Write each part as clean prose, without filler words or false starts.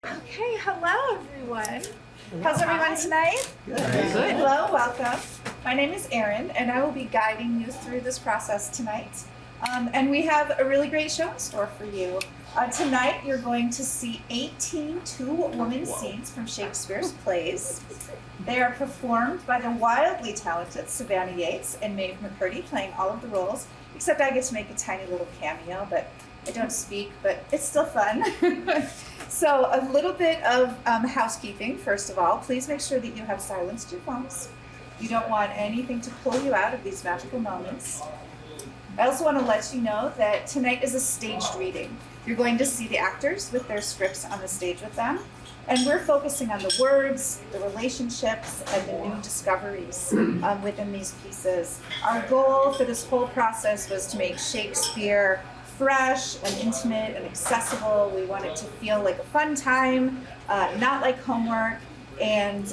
Okay, hello everyone. How's everyone tonight? Good. Hello, welcome. My name is Erin, and I will be guiding you through this process tonight. And we have a really great show in store for you. Tonight, you're going to see 18 two-woman scenes from Shakespeare's plays. They are performed by the wildly talented Savannah Yates and Maeve McCurdy, playing all of the roles, except I get to make a tiny little cameo, but I don't speak, but it's still fun. So a little bit of housekeeping, first of all. Please make sure that you have silenced your phones. You don't want anything to pull you out of these magical moments. I also want to let you know that tonight is a staged reading. You're going to see the actors with their scripts on the stage with them, and we're focusing on the words, the relationships, and the new discoveries within these pieces. Our goal for this whole process was to make Shakespeare fresh and intimate and accessible. We want it to feel like a fun time, not like homework, and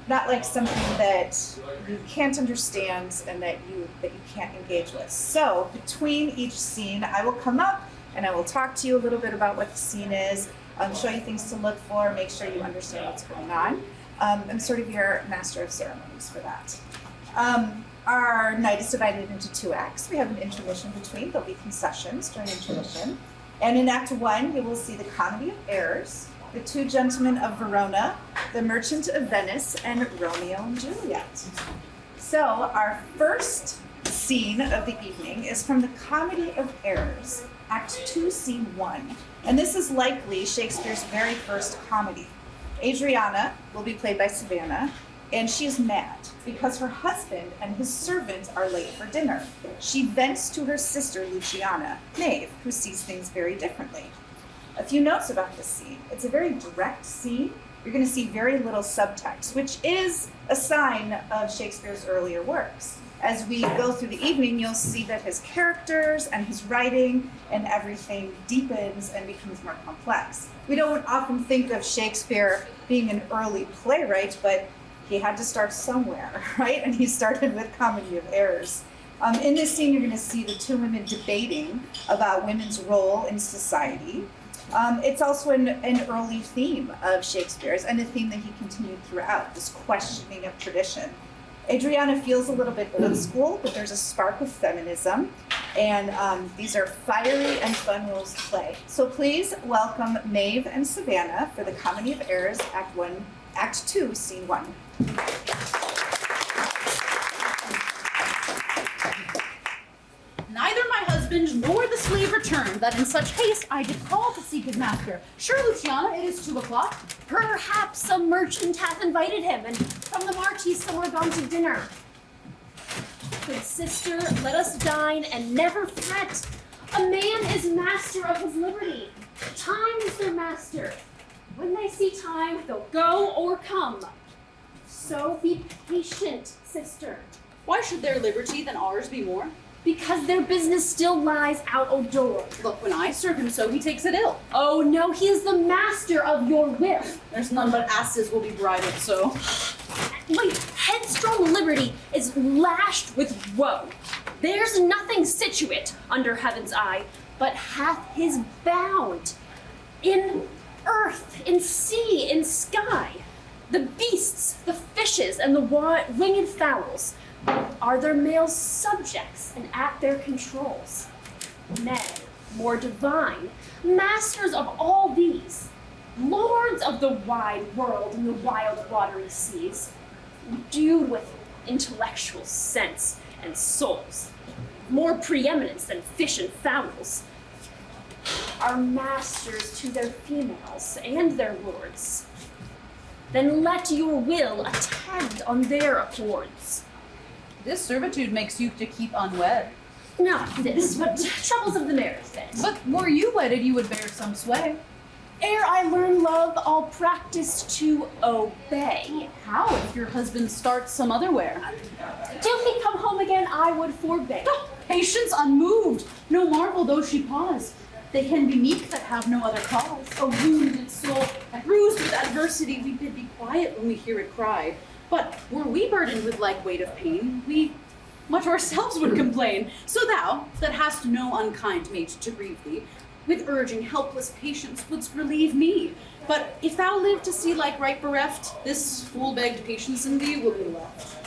not like something that you can't understand and that you can't engage with. So between each scene, I will come up and I will talk to you a little bit about what the scene is, show you things to look for, make sure you understand what's going on. I'm sort of your master of ceremonies for that. Our night is divided into 2 acts. We have an intermission between. There'll be concessions during intermission. And in Act 1, you will see the Comedy of Errors, the Two Gentlemen of Verona, the Merchant of Venice, and Romeo and Juliet. So our first scene of the evening is from the Comedy of Errors, Act 2, Scene 1. And this is likely Shakespeare's very first comedy. Adriana will be played by Savannah, and she is mad because her husband and his servant are late for dinner. She vents to her sister Luciana, Maeve, who sees things very differently. A few notes about this scene. It's a very direct scene. You're going to see very little subtext, which is a sign of Shakespeare's earlier works. As we go through the evening, you'll see that his characters and his writing and everything deepens and becomes more complex. We don't often think of Shakespeare being an early playwright, but he had to start somewhere, right? And he started with Comedy of Errors. In this scene, you're going to see the 2 women debating about women's role in society. It's also an early theme of Shakespeare's, and a theme that he continued throughout, this questioning of tradition. Adriana feels a little bit old school, but there's a spark of feminism, and these are fiery and fun roles to play. So please welcome Maeve and Savannah for the Comedy of Errors, Act 2, Scene 1. Neither my husband nor the slave returned, that in such haste I did call to seek his master. Sure, Luciana, it is 2 o'clock. Perhaps some merchant hath invited him, and from the mart he's somewhere gone to dinner. Good sister, let us dine and never fret. A man is master of his liberty. Time is their master. When they see time, they'll go or come. So be patient, sister. Why should their liberty than ours be more? Because their business still lies out o' door. Look, when I serve him so, he takes it ill. Oh no, he is the master of your will. There's none but asses will be bridled so. My headstrong liberty is lashed with woe. There's nothing situate under heaven's eye, but hath his bound in earth, in sea, in sky. The beasts, the fishes, and the winged fowls are their male subjects and at their controls. Nay, more divine, masters of all these, lords of the wide world and the wild watery seas, endued with intellectual sense and souls, more preeminence than fish and fowls, are masters to their females and their lords. Then let your will attend on their accords. This servitude makes youth to keep unwed. Not this, but troubles of the marriage bed. But were you wedded, you would bear some sway. Ere I learn love, I'll practice to obey. How if your husband starts some otherwhere? Till he come home again, I would forbear. Oh, patience unmoved, no marvel though she pause. They can be meek that have no other cause. A wounded soul, bruised with adversity, we bid be quiet when we hear it cry. But were we burdened with like weight of pain, we much ourselves would complain. So thou, that hast no unkind mate to grieve thee, with urging helpless patience wouldst relieve me. But if thou live to see like right bereft, this full-begged patience in thee will be left.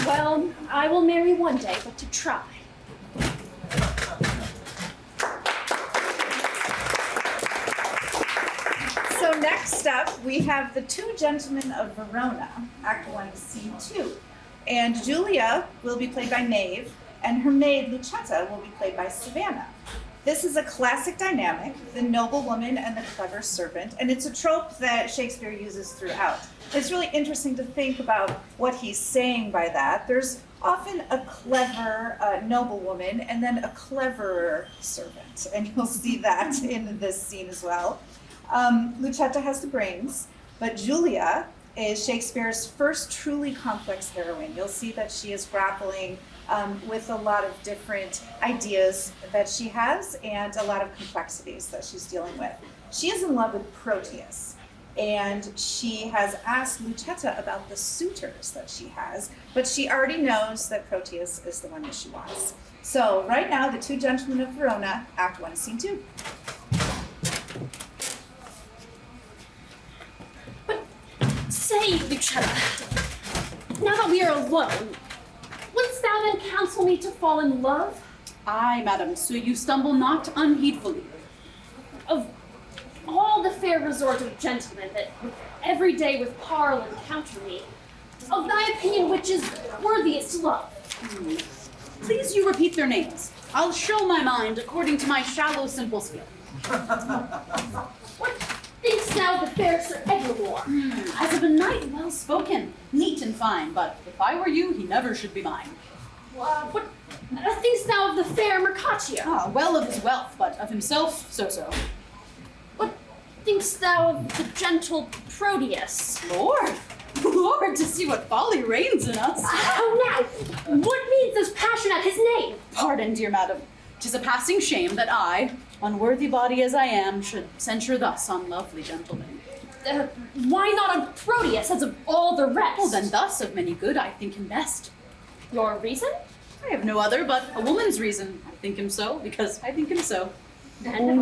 Well, I will marry one day, but to try. So next up, we have The Two Gentlemen of Verona, Act 1, Scene 2. And Julia will be played by Maeve, and her maid, Lucetta, will be played by Savannah. This is a classic dynamic, the noble woman and the clever servant, and it's a trope that Shakespeare uses throughout. It's really interesting to think about what he's saying by that. There's often a clever noble woman and then a cleverer servant, and you'll see that in this scene as well. Lucetta has the brains, but Julia is Shakespeare's first truly complex heroine. You'll see that she is grappling with a lot of different ideas that she has and a lot of complexities that she's dealing with. She is in love with Proteus, and she has asked Lucetta about the suitors that she has, but she already knows that Proteus is the one that she wants. So right now, The Two Gentlemen of Verona, Act 1, Scene 2. Say, Lucetta, now that we are alone, wouldst thou then counsel me to fall in love? Aye, madam, so you stumble not unheedfully. Of all the fair resort of gentlemen that every day with parle encounter me, of thy opinion which is worthiest love? Please you repeat their names. I'll show my mind according to my shallow, simple skill. What thinkst thou of the fair Sir Eglamour? As of a knight well spoken, neat and fine, but if I were you, he never should be mine. What thinkst thou of the fair Mercatio? Ah, well of his wealth, but of himself, so-so. What thinkst thou of the gentle Proteus? Lord, to see what folly reigns in us. How now? What means this passion at his name? Pardon, dear madam. 'Tis a passing shame that I, unworthy body as I am, should censure thus on lovely gentlemen. Why not on Proteus as of all the rest? Well, then thus of many good I think him best. Your reason? I have no other but a woman's reason. I think him so, because I think him so. And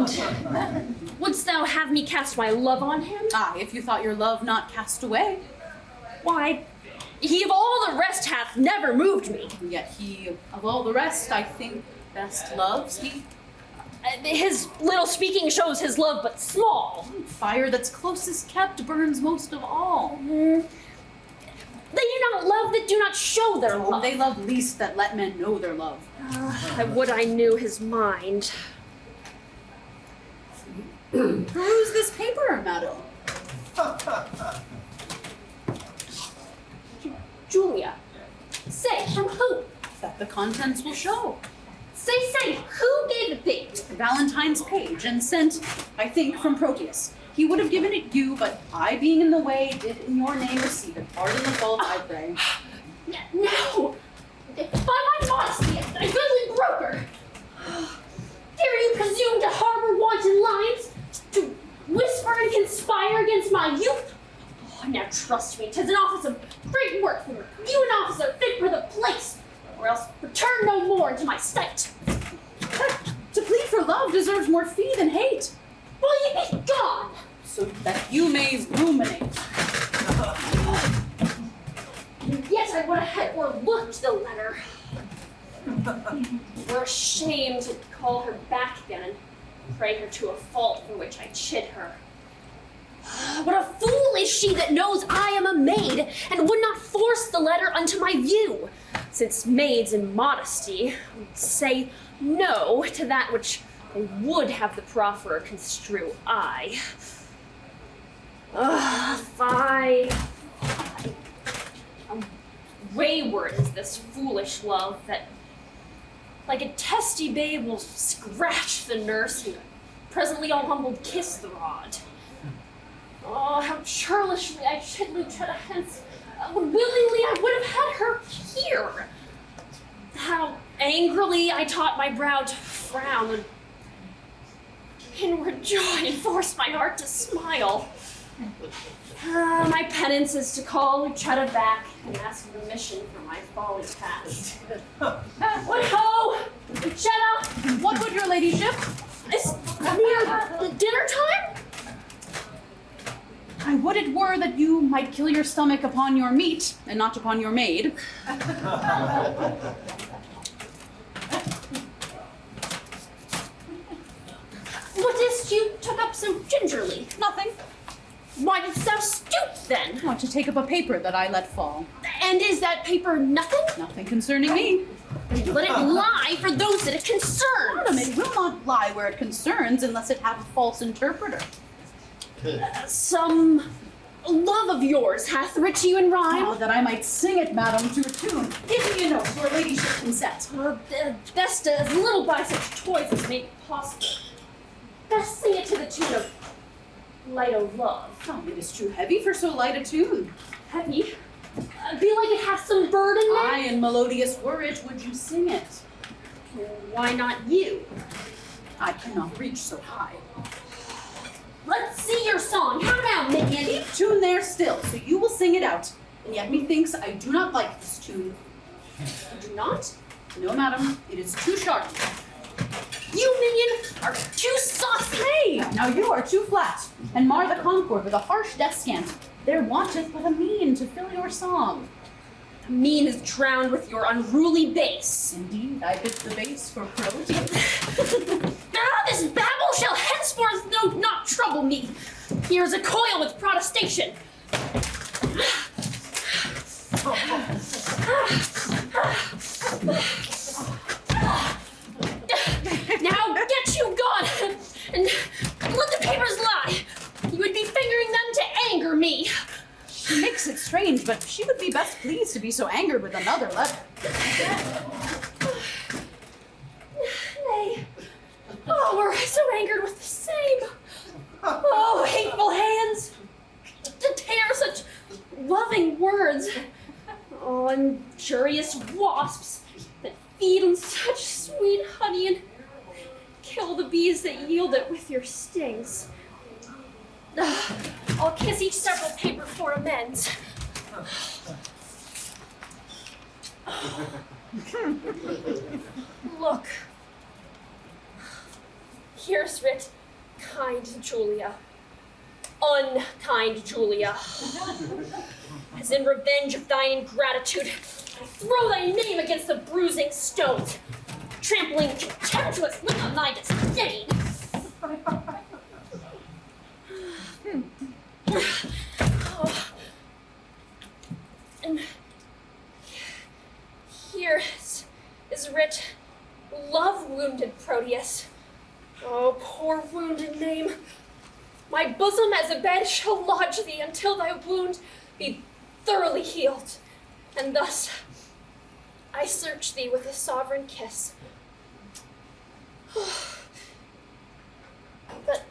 wouldst thou have me cast my love on him? Aye, if you thought your love not cast away. Why, he of all the rest hath never moved me. And yet he, of all the rest, I think best loves he. His little speaking shows his love but small. Fire that's closest kept burns most of all. They do not love that do not show their Oh, love. they love least that let men know their love. I would I knew his mind. Peruse this paper, madam. Julia, say, from who? That the contents will show. Say, who gave it thee? Valentine's page, and sent, I think, from Proteus. He would have given it you, but I, being in the way, did in your name receive it. Pardon the fault, I pray. No! By my modesty, a goodly broker! Dare you presume to harbor wanton lines? To whisper and conspire against my youth? Oh, now trust me, 'tis an office of great work for you, an officer fit for the place, or else return no more into my sight. To plead for love deserves more fee than hate, Will ye be gone? so that you may ruminate. Yet I would have had o'erlooked the letter. Were ashamed to call her back again and pray her to a fault for which I chid her. What a fool is she that knows I am a maid and would not force the letter unto my view, since maids in modesty would say no to that which they would have the profferer construe aye. Fie. Wayward is this foolish love that, like a testy babe, will scratch the nurse and presently all humbled kiss the rod. Oh, how churlishly I chid Lucetta hence. Willingly I would have had her here. How angrily I taught my brow to frown, and inward joy forced my heart to smile. My penance is to call Lucetta back and ask remission for my folly past. What ho! Lucetta! What would your ladyship? It's near dinner time? I would it were that you might kill your stomach upon your meat, and not upon your maid. What is't you took up so gingerly? Nothing. Why didst thou stoop then? I want to take up a paper that I let fall. And is that paper nothing? Nothing concerning me. Let it lie for those that it concerns. Madam, it will not lie where it concerns unless it have a false interpreter. Some love of yours hath writ you in rhyme. Oh, that I might sing it, madam, to a tune. Give me a note, your ladyship consent. Best as little by such toys as may be possible. Best sing it to the tune of Light o' Love. Oh, it is too heavy for so light a tune. Heavy? Be like it hath some burden there? Aye, and melodious were it, would you sing it? Why not you? I cannot reach so high. Let's see your song. How now, minion? Keep tune there still, so you will sing it out. And yet methinks I do not like this tune. You do not? No, madam, it is too sharp. You, minion, are too saucy. Hey, now you are too flat, and mar the concord with a harsh descant. There wanteth but a mean to fill your song. The mean is drowned with your unruly bass. Indeed, I bid the bass for prose. This babble shall henceforth not trouble me. Here's a coil with protestation. Now get you gone, and let the papers lie. You would be fingering them to anger me. She makes it strange, but she would be best pleased to be so angered with another letter. Nay. Oh, were I so angered with the same? Oh, hateful hands, to tear such loving words. Oh, injurious wasps that feed on such sweet honey and kill the bees that yield it with your stings. I'll kiss each several paper for amends. Look. Here's writ, kind Julia. Unkind Julia. As in revenge of thine ingratitude, I throw thy name against the bruising stones, trampling contemptuously on thy disdain. Oh. And here is writ, love wounded Proteus. Oh, poor wounded name. My bosom as a bed shall lodge thee until thy wound be thoroughly healed. And thus I search thee with a sovereign kiss. But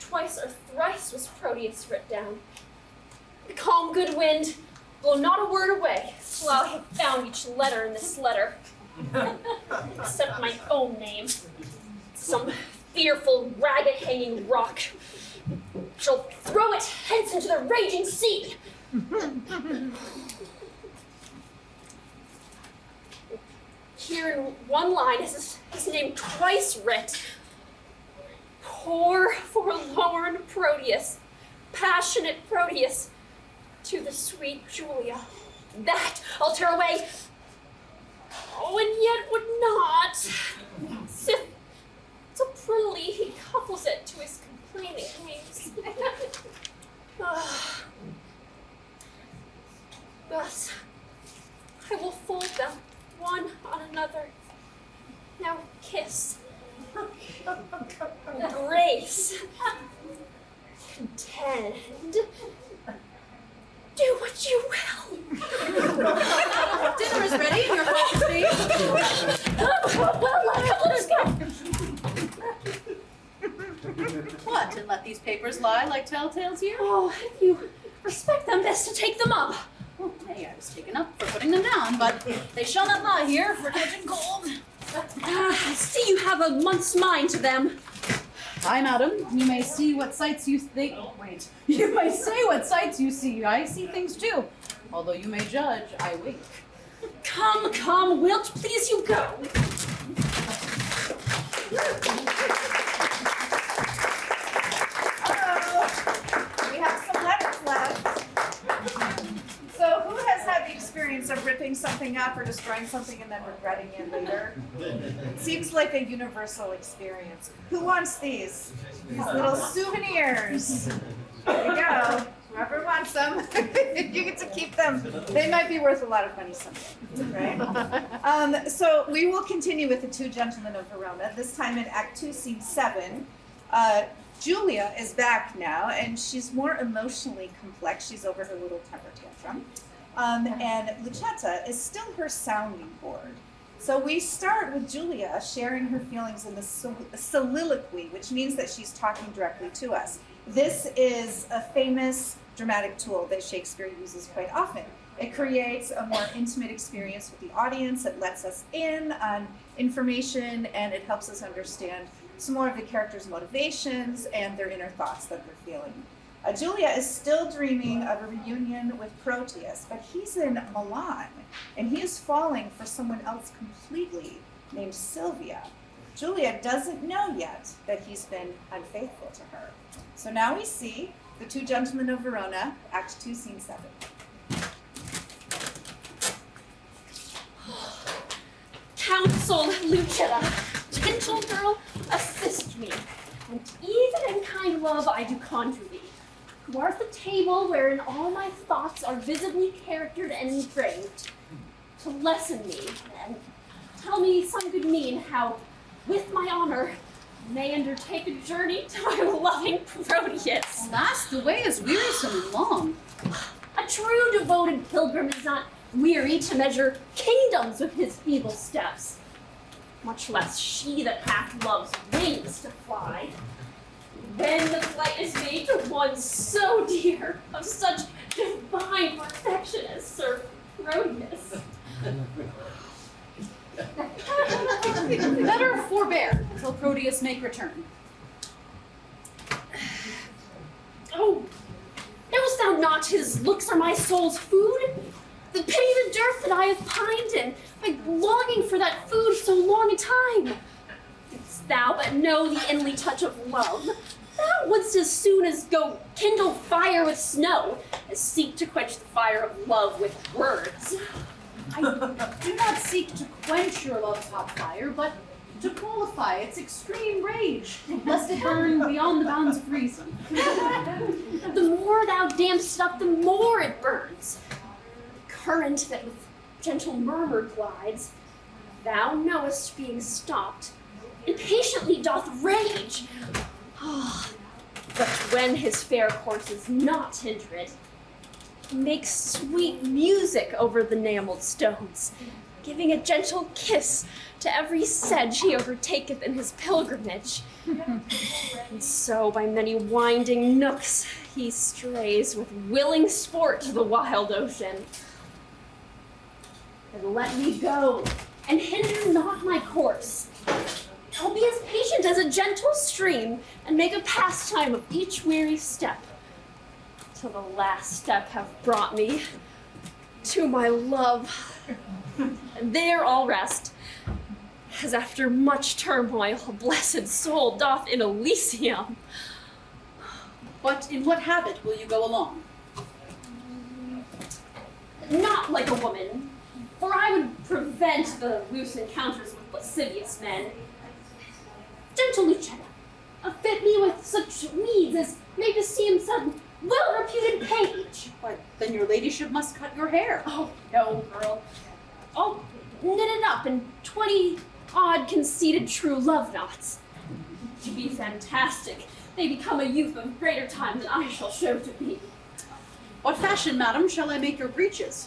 twice or thrice was Proteus writ down. The calm good wind, blow not a word away, till I have found each letter in this letter. Except my own name. Some fearful, ragged-hanging rock shall throw it hence into the raging sea. Here in one line is his name twice writ. Poor, forlorn Proteus, passionate Proteus, to the sweet Julia. That I'll tear away. Oh, and yet would not. Sith so prettily he couples it to his complaining wings. Thus, I will fold them one on another. Now kiss, embrace, contend. Do what you will. Dinner is ready, your father's face. Well, let us go. What, and let these papers lie like telltales here? Oh, if you respect them, best to take them up. Oh, nay, I was taken up for putting them down, but they shall not lie here for catching cold. I see you have a month's mind to them. Aye, madam, you may see what sights you think. Wait, you may say what sights you see. I see things too. Although you may judge, I wink. Come, wilt please you go? Oh, we have some letters left. So who has had the experience of ripping something up or destroying something and then regretting it later? It seems like a universal experience. Who wants these? These little souvenirs. There you go. Whoever wants them, you get to keep them. They might be worth a lot of money someday, right? So we will continue with the Two Gentlemen of Verona, this time in Act 2, Scene 7. Julia is back now, and she's more emotionally complex. She's over her little temper tantrum. And Lucetta is still her sounding board. So we start with Julia sharing her feelings in the soliloquy, which means that she's talking directly to us. This is a famous dramatic tool that Shakespeare uses quite often. It creates a more intimate experience with the audience. It lets us in on information, and it helps us understand some more of the characters' motivations and their inner thoughts that they're feeling. Julia is still dreaming of a reunion with Proteus, but he's in Milan, and he is falling for someone else completely named Sylvia. Julia doesn't know yet that he's been unfaithful to her. So now we see the Two Gentlemen of Verona, Act 2, Scene 7. Counsel, Lucetta, gentle girl, assist me. And even in kind love I do conjure thee, who art the table wherein all my thoughts are visibly charactered and engraved, to lesson me, and tell me some good mean how, with my honor, may undertake a journey to my loving Proteus. Alas, the way is wearisome and long. A true devoted pilgrim is not weary to measure kingdoms with his feeble steps, much less she that hath love's wings to fly. When the flight is made to one so dear, of such divine perfection as Sir Proteus. Better forbear till Proteus make return. Oh, knowest thou not his looks are my soul's food? The pity the dearth that I have pined in, by longing for that food so long a time. Didst thou but know the inly touch of love, thou wouldst as soon as go kindle fire with snow, as seek to quench the fire of love with words. I do not seek to quench your love's hot fire, but to qualify its extreme rage, lest it burn beyond the bounds of reason. The more thou dampst it up, the more it burns. The current that with gentle murmur glides, thou knowest being stopped, impatiently doth rage. But when his fair course is not hindered, makes sweet music over the enamelled stones, giving a gentle kiss to every sedge he overtaketh in his pilgrimage. And so by many winding nooks he strays with willing sport to the wild ocean. And let me go, and hinder not my course. I'll be as patient as a gentle stream, and make a pastime of each weary step, till the last step have brought me to my love. And there I'll rest, as after much turmoil a blessed soul doth in Elysium. But in what habit will you go along? Not like a woman, for I would prevent the loose encounters with lascivious men. Gentle Lucetta, fit me with such weeds as may beseem some well-reputed page. Why, then your ladyship must cut your hair. Oh, no, girl. I'll knit it up in 20 odd conceited true love knots. To be fantastic, they become a youth of greater time than I shall show to be. What fashion, madam, shall I make your breeches?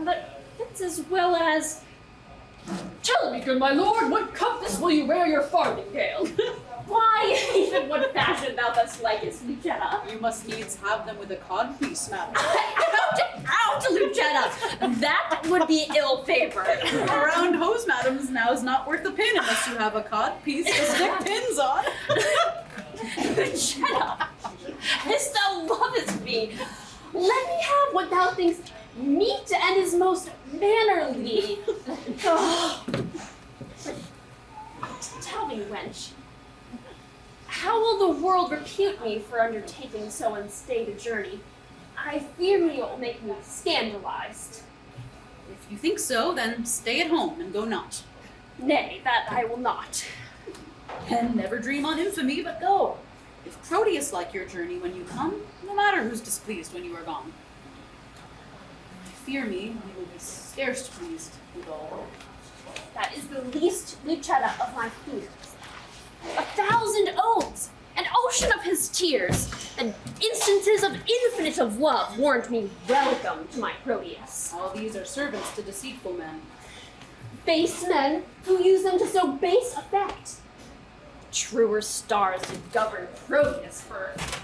That fits as well as... Tell me, good my lord, what compass will you wear your farthingale? Why, even what fashion thou dost likest, Lucetta? You must needs have them with a codpiece, madam. Out, Lucetta! That would be ill favored. A round hose, madams, now is not worth a pin unless you have a codpiece to stick pins on. Lucetta, as thou lovest me, let me have what thou thinkst meet and is most mannerly. Oh. Tell me, funny wench. How will the world repute me for undertaking so unstaid a journey? I fear me it will make me scandalized. If you think so, then stay at home and go not. Nay, that I will not. And never dream on infamy, but go. If Proteus like your journey when you come, no matter who's displeased when you are gone. Fear me, you will be scarce pleased with all. That is the least Lucetta of my fears. 1,000 oaths, an ocean of his tears, and instances of infinite of love warrant me welcome to my Proteus. All these are servants to deceitful men. Base men who use them to so base effect. Truer stars to govern Proteus first.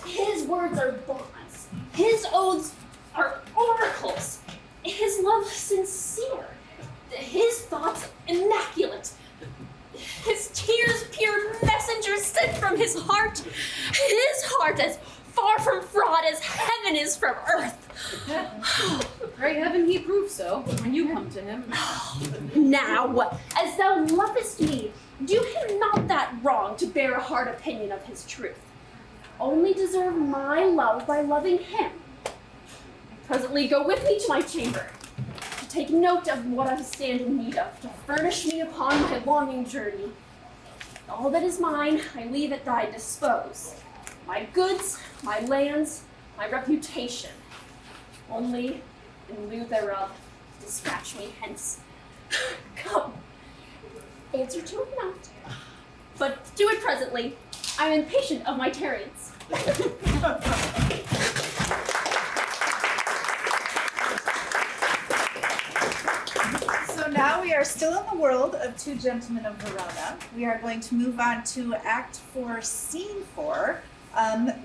His words are bonds. His oaths are oracles. His love sincere. His thoughts immaculate. His tears pure messengers sent from his heart. His heart as far from fraud as heaven is from earth. Pray heaven he prove so when you come to him. Now, as thou lovest me, do him not that wrong to bear a hard opinion of his truth. Only deserve my love by loving him. Presently go with me to my chamber, to take note of what I stand in need of, to furnish me upon my longing journey. All that is mine, I leave at thy dispose. My goods, my lands, my reputation. Only, in lieu thereof, dispatch me hence. Come. Answer to it not. But do it presently. I am impatient of my tarriance. So now we are still in the world of Two Gentlemen of Verona. We are going to move on to Act 4, Scene 4,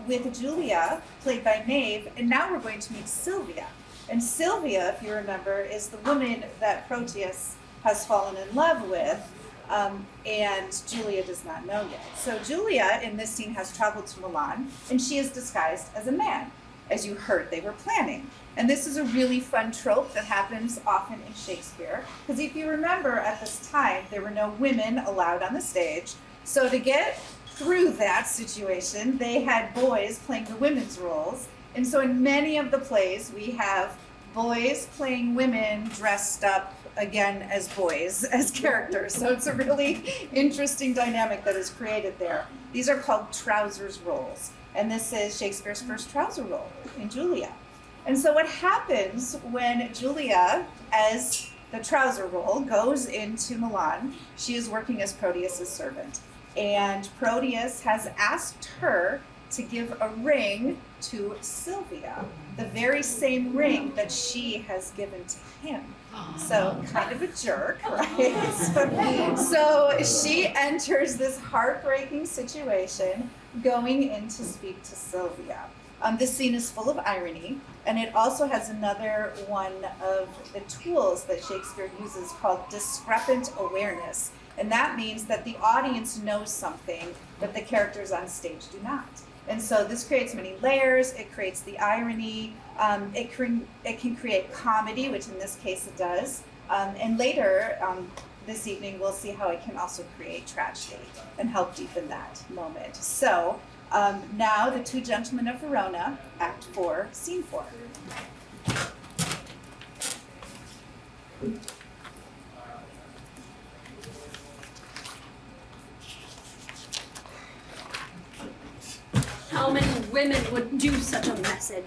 with Julia, played by Maeve, and now we're going to meet Sylvia. And Sylvia, if you remember, is the woman that Proteus has fallen in love with, and Julia does not know yet. So Julia, in this scene, has traveled to Milan, and she is disguised as a man. As you heard, they were planning. And this is a really fun trope that happens often in Shakespeare, because if you remember, at this time, there were no women allowed on the stage. So to get through that situation, they had boys playing the women's roles. And so in many of the plays, we have boys playing women dressed up again as boys, as characters. So it's a really interesting dynamic that is created there. These are called trousers roles. And this is Shakespeare's first trouser role in Julia. And so what happens when Julia, as the trouser role, goes into Milan, she is working as Proteus's servant. And Proteus has asked her to give a ring to Sylvia, the very same ring that she has given to him. So kind of a jerk, right? So she enters this heartbreaking situation going in to speak to Sylvia. This scene is full of irony, and it also has another one of the tools that Shakespeare uses called discrepant awareness. And that means that the audience knows something that the characters on stage do not. And so this creates many layers, it creates the irony, it can create comedy, which in this case it does. And later this evening we'll see how it can also create tragedy and help deepen that moment. So now the Two Gentlemen of Verona, Act 4, Scene 4. How many women would do such a message?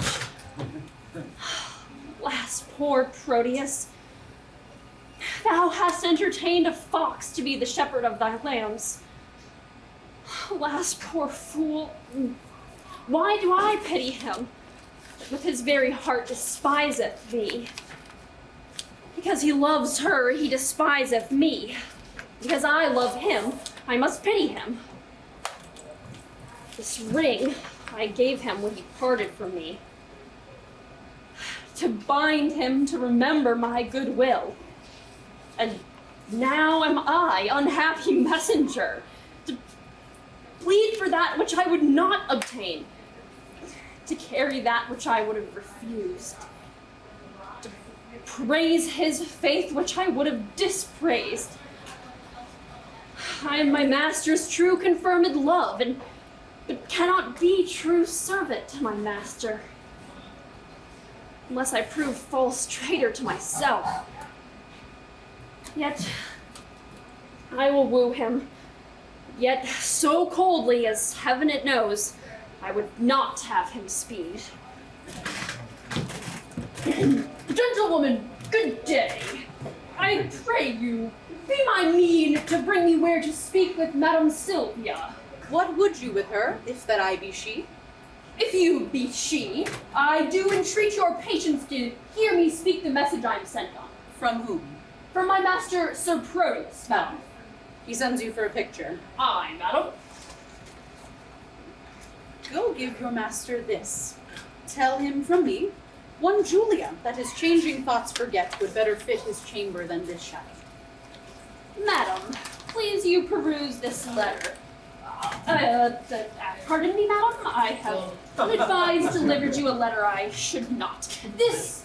Alas, poor Proteus, thou hast entertained a fox to be the shepherd of thy lambs. Alas, poor fool, why do I pity him, that with his very heart despiseth thee? Because he loves her, he despiseth me. Because I love him, I must pity him. This ring I gave him when he parted from me, to bind him to remember my goodwill. And now am I, unhappy messenger, to plead for that which I would not obtain, to carry that which I would have refused, to praise his faith which I would have dispraised. I am my master's true confirmed love, but cannot be true servant to my master, unless I prove false traitor to myself. Yet, I will woo him, yet so coldly as heaven it knows, I would not have him speed. Gentlewoman, good day. I pray you, be my mean to bring me where to speak with Madame Sylvia. What would you with her, if that I be she? If you be she, I do entreat your patience to hear me speak the message I am sent on. From whom? From my master, Sir Proteus, madam. He sends you for a picture. Aye, madam. Go give your master this. Tell him from me, one Julia, that his changing thoughts forget would better fit his chamber than this shadow. Madam, please you peruse this letter. Pardon me, madam, I have unadvised delivered you a letter I should not. This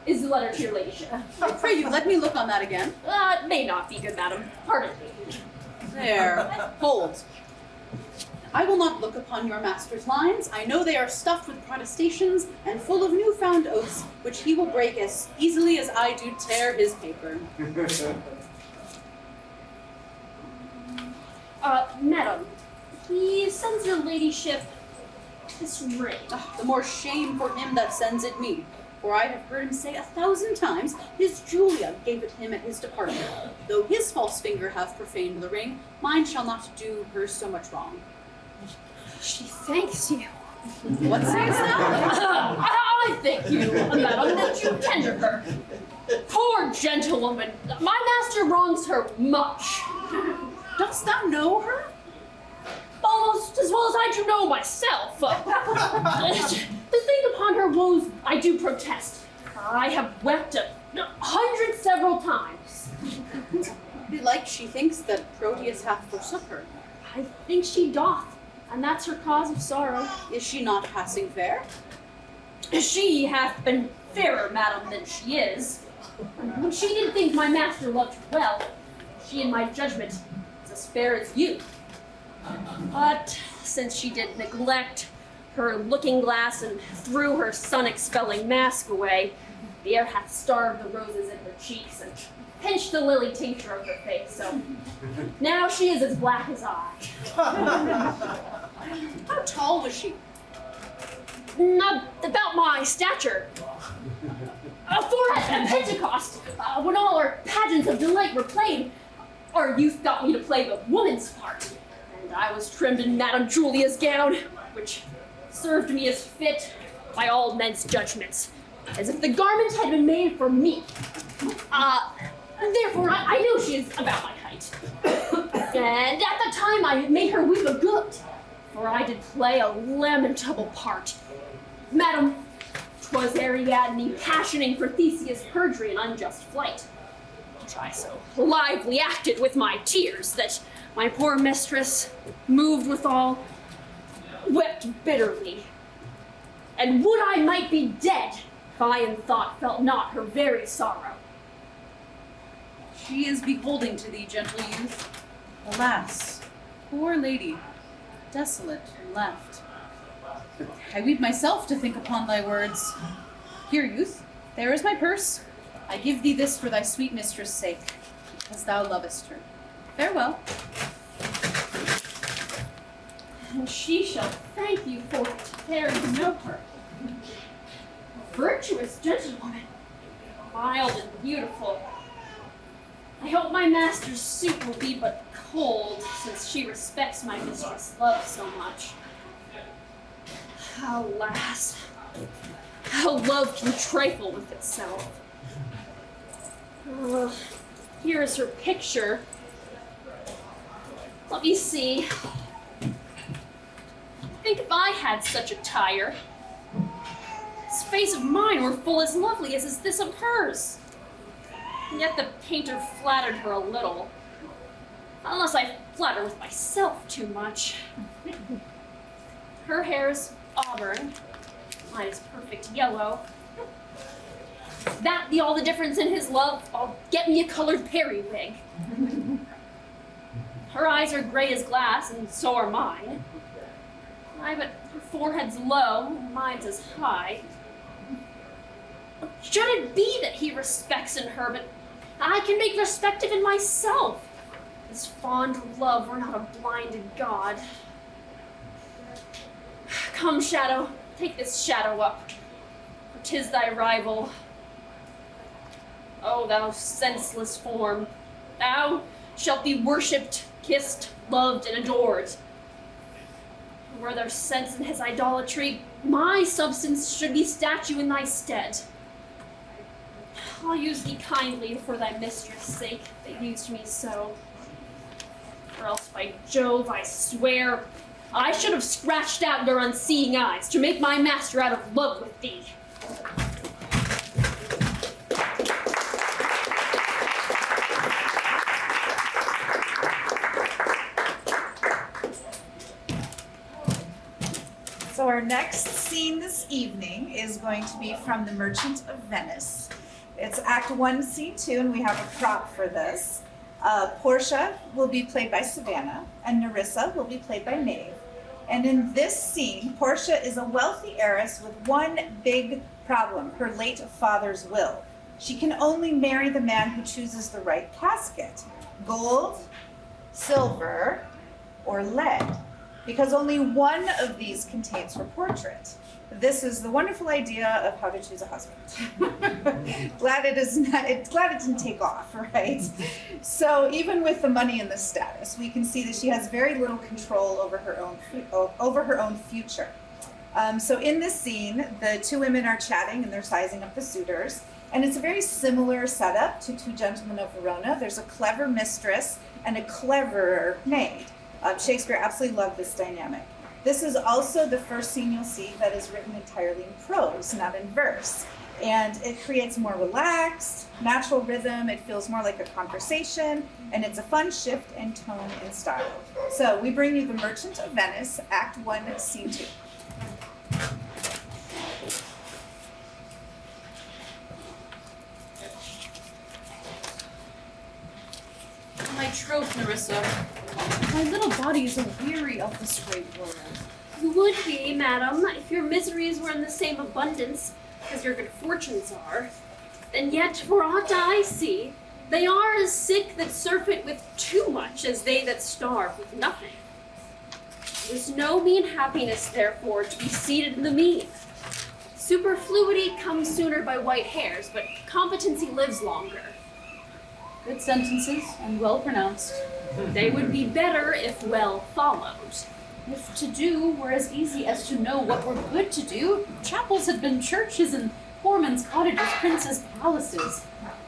is the letter to your ladyship. I pray you, let me look on that again. It may not be good, madam. Pardon me. There. Hold. I will not look upon your master's lines. I know they are stuffed with protestations and full of newfound oaths, which he will break as easily as I do tear his paper. Madam, he sends your ladyship this ring. The more shame for him that sends it me. For I have heard him say 1,000 times, his Julia gave it him at his departure. Though his false finger have profaned the ring, mine shall not do her so much wrong. She thanks you. What sayest thou? I thank you, madam, that you tender her. Poor gentlewoman, my master wrongs her much. Dost thou know her? Almost as well as I do know myself. To think upon her woes, I do protest. I have wept 100 several times. Belike she thinks that Proteus hath forsook her. I think she doth, and that's her cause of sorrow. Is she not passing fair? She hath been fairer, madam, than she is. When she did think my master loved her well, she, in my judgment, is as fair as you. But since she did neglect her looking glass and threw her sun-expelling mask away, the air hath starved the roses in her cheeks and pinched the lily tincture of her face, so now she is as black as I. How tall was she? Not about my stature. For at Pentecost, when all our pageants of delight were played, our youth got me to play the woman's part, and I was trimmed in Madame Julia's gown, which served me as fit by all men's judgments, as if the garment had been made for me. Therefore, I know she is about my height. And at the time I made her weep a good, for I did play a lamentable part. Madam, 'twas Ariadne passioning for Theseus' perjury and unjust flight, which I so lively acted with my tears that my poor mistress, moved withal, wept bitterly. And would I might be dead, if I in thought felt not her very sorrow. She is beholding to thee, gentle youth. Alas, poor lady, desolate and left. I weep myself to think upon thy words. Here, youth, there is my purse. I give thee this for thy sweet mistress' sake, because thou lovest her. Farewell. And she shall thank you for it, there to know her. A virtuous gentlewoman, mild and beautiful. I hope my master's suit will be but cold, since she respects my mistress' love so much. Alas, how love can trifle with itself. Here is her picture. Let me see. I think if I had such attire, this face of mine were full as lovely as is this of hers. And yet the painter flattered her a little, unless I flatter with myself too much. Her hair's auburn, mine is perfect yellow. If that be all the difference in his love, I'll get me a colored periwig. Her eyes are gray as glass, and so are mine. Aye, but her forehead's low, and mine's as high. Should it be that he respects in her, but I can make respective in myself? This fond love were not a blinded god. Come, shadow, take this shadow up, for 'tis thy rival. O thou senseless form, thou shalt be worshipped, kissed, loved, and adored. Were there sense in his idolatry, my substance should be statue in thy stead. I'll use thee kindly for thy mistress' sake that used me so. Or else by Jove, I swear, I should have scratched out your unseeing eyes to make my master out of love with thee. So our next scene this evening is going to be from The Merchant of Venice. It's Act 1, Scene 2, and we have a prop for this. Portia will be played by Savannah, and Nerissa will be played by Maeve. And in this scene, Portia is a wealthy heiress with one big problem, her late father's will. She can only marry the man who chooses the right casket, gold, silver, or lead, because only one of these contains her portrait. This is the wonderful idea of how to choose a husband. Glad it didn't take off, right? So even with the money and the status, we can see that she has very little control over her own future. So in this scene, the two women are chatting and they're sizing up the suitors. And it's a very similar setup to Two Gentlemen of Verona. There's a clever mistress and a cleverer maid. Shakespeare absolutely loved this dynamic. This is also the first scene you'll see that is written entirely in prose, not in verse. And it creates more relaxed, natural rhythm. It feels more like a conversation, and it's a fun shift in tone and style. So we bring you The Merchant of Venice, Act 1, Scene 2. My troth, Nerissa, my little body is weary of this great world. You would be, madam, if your miseries were in the same abundance as your good fortunes are. And yet, for aught I see, they are as sick that surfeit with too much as they that starve with nothing. It is no mean happiness, therefore, to be seated in the mean. Superfluity comes sooner by white hairs, but competency lives longer. Good sentences, and well pronounced. They would be better if well followed. If to do were as easy as to know what were good to do, chapels had been churches and poor men's cottages, princes' palaces.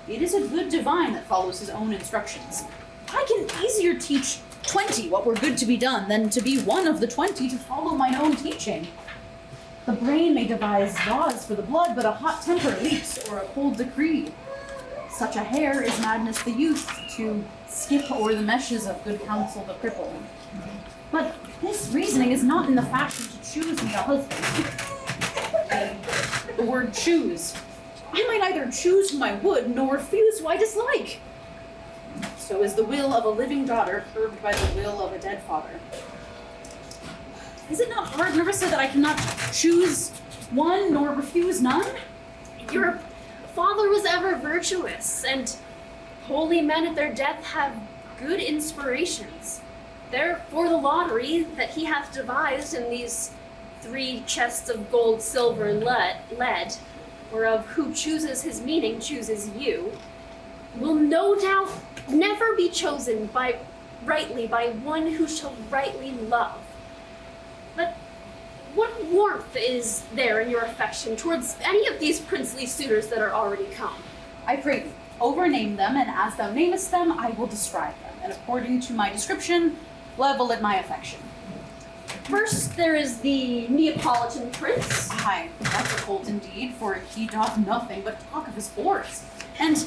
It is a good divine that follows his own instructions. I can easier teach 20 what were good to be done than to be one of the 20 to follow mine own teaching. The brain may devise laws for the blood, but a hot temper leaps or a cold decree. Such a hair is madness the youth, to skip o'er the meshes of good counsel the cripple. But this reasoning is not in the fashion to choose me a husband. The word choose. I might neither choose whom I would, nor refuse who I dislike. So is the will of a living daughter curbed by the will of a dead father. Is it not hard, Nerissa, that I cannot choose one nor refuse none? Your father was ever virtuous, and holy men at their death have good inspirations. Therefore the lottery that he hath devised in these 3 chests of gold, silver, and lead, whereof who chooses his meaning chooses you, will no doubt never be chosen rightly by one who shall rightly love. But what warmth is there in your affection towards any of these princely suitors that are already come? I pray thee, overname them, and as thou namest them, I will describe them, and according to my description, level at my affection. First, there is the Neapolitan prince. Aye, that's a colt indeed, for he doth nothing but talk of his horse. And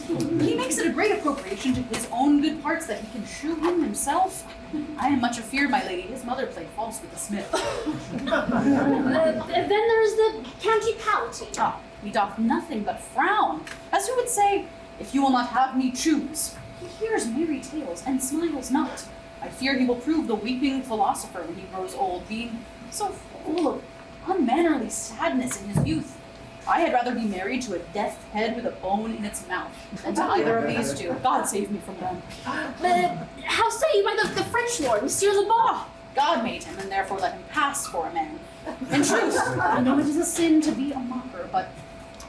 he makes it a great appropriation to his own good parts that he can shew him himself. I am much afeard, my lady, his mother played false with the smith. Then there's the County Palatine. Ah, he doth nothing but frown, as who would say, if you will not have me, choose. He hears merry tales and smiles not. I fear he will prove the weeping philosopher when he grows old, being so full of unmannerly sadness in his youth. I had rather be married to a death's head with a bone in its mouth than to either of these two. God save me from them. How say you by the French lord, Monsieur Lebar? God made him, and therefore let him pass for a man. In truth, I know it is a sin to be a mocker, but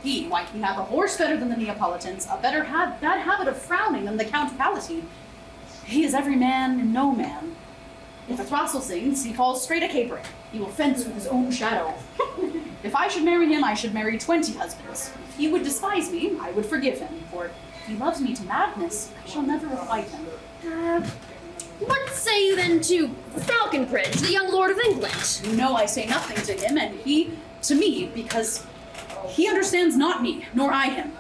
he hath a horse better than the Neapolitans, a bad habit of frowning than the Count Palatine. He is every man and no man. If a throstle sings, he falls straight a capering. He will fence with his own shadow. If I should marry him, I should marry 20 husbands. If he would despise me, I would forgive him, for if he loves me to madness, I shall never requite him. What say you then to Falconbridge, the young lord of England? You know I say nothing to him, and he to me, because he understands not me, nor I him.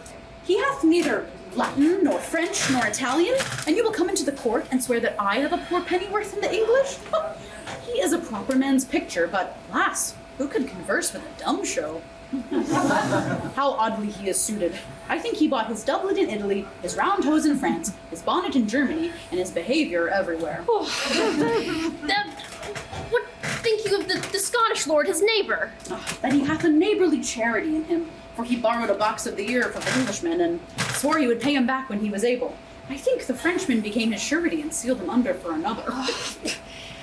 He hath neither Latin, nor French, nor Italian, and you will come into the court and swear that I have a poor pennyworth in the English? He is a proper man's picture, but alas, who could converse with a dumb show? How oddly he is suited. I think he bought his doublet in Italy, his round hose in France, his bonnet in Germany, and his behavior everywhere. What think you of the Scottish lord, his neighbor? That he hath a neighborly charity in him, for he borrowed a box of the ear from an Englishman, and swore he would pay him back when he was able. I think the Frenchman became his surety and sealed him under for another.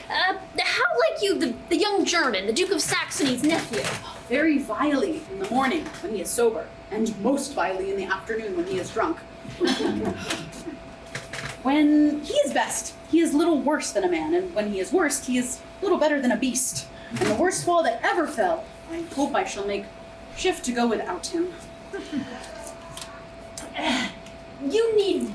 How like you the young German, the Duke of Saxony's nephew? Very vilely in the morning when he is sober, and most vilely in the afternoon when he is drunk. When he is best, he is little worse than a man, and when he is worst, he is little better than a beast. And the worst fall that ever fell, I hope I shall make shift to go without him. You need...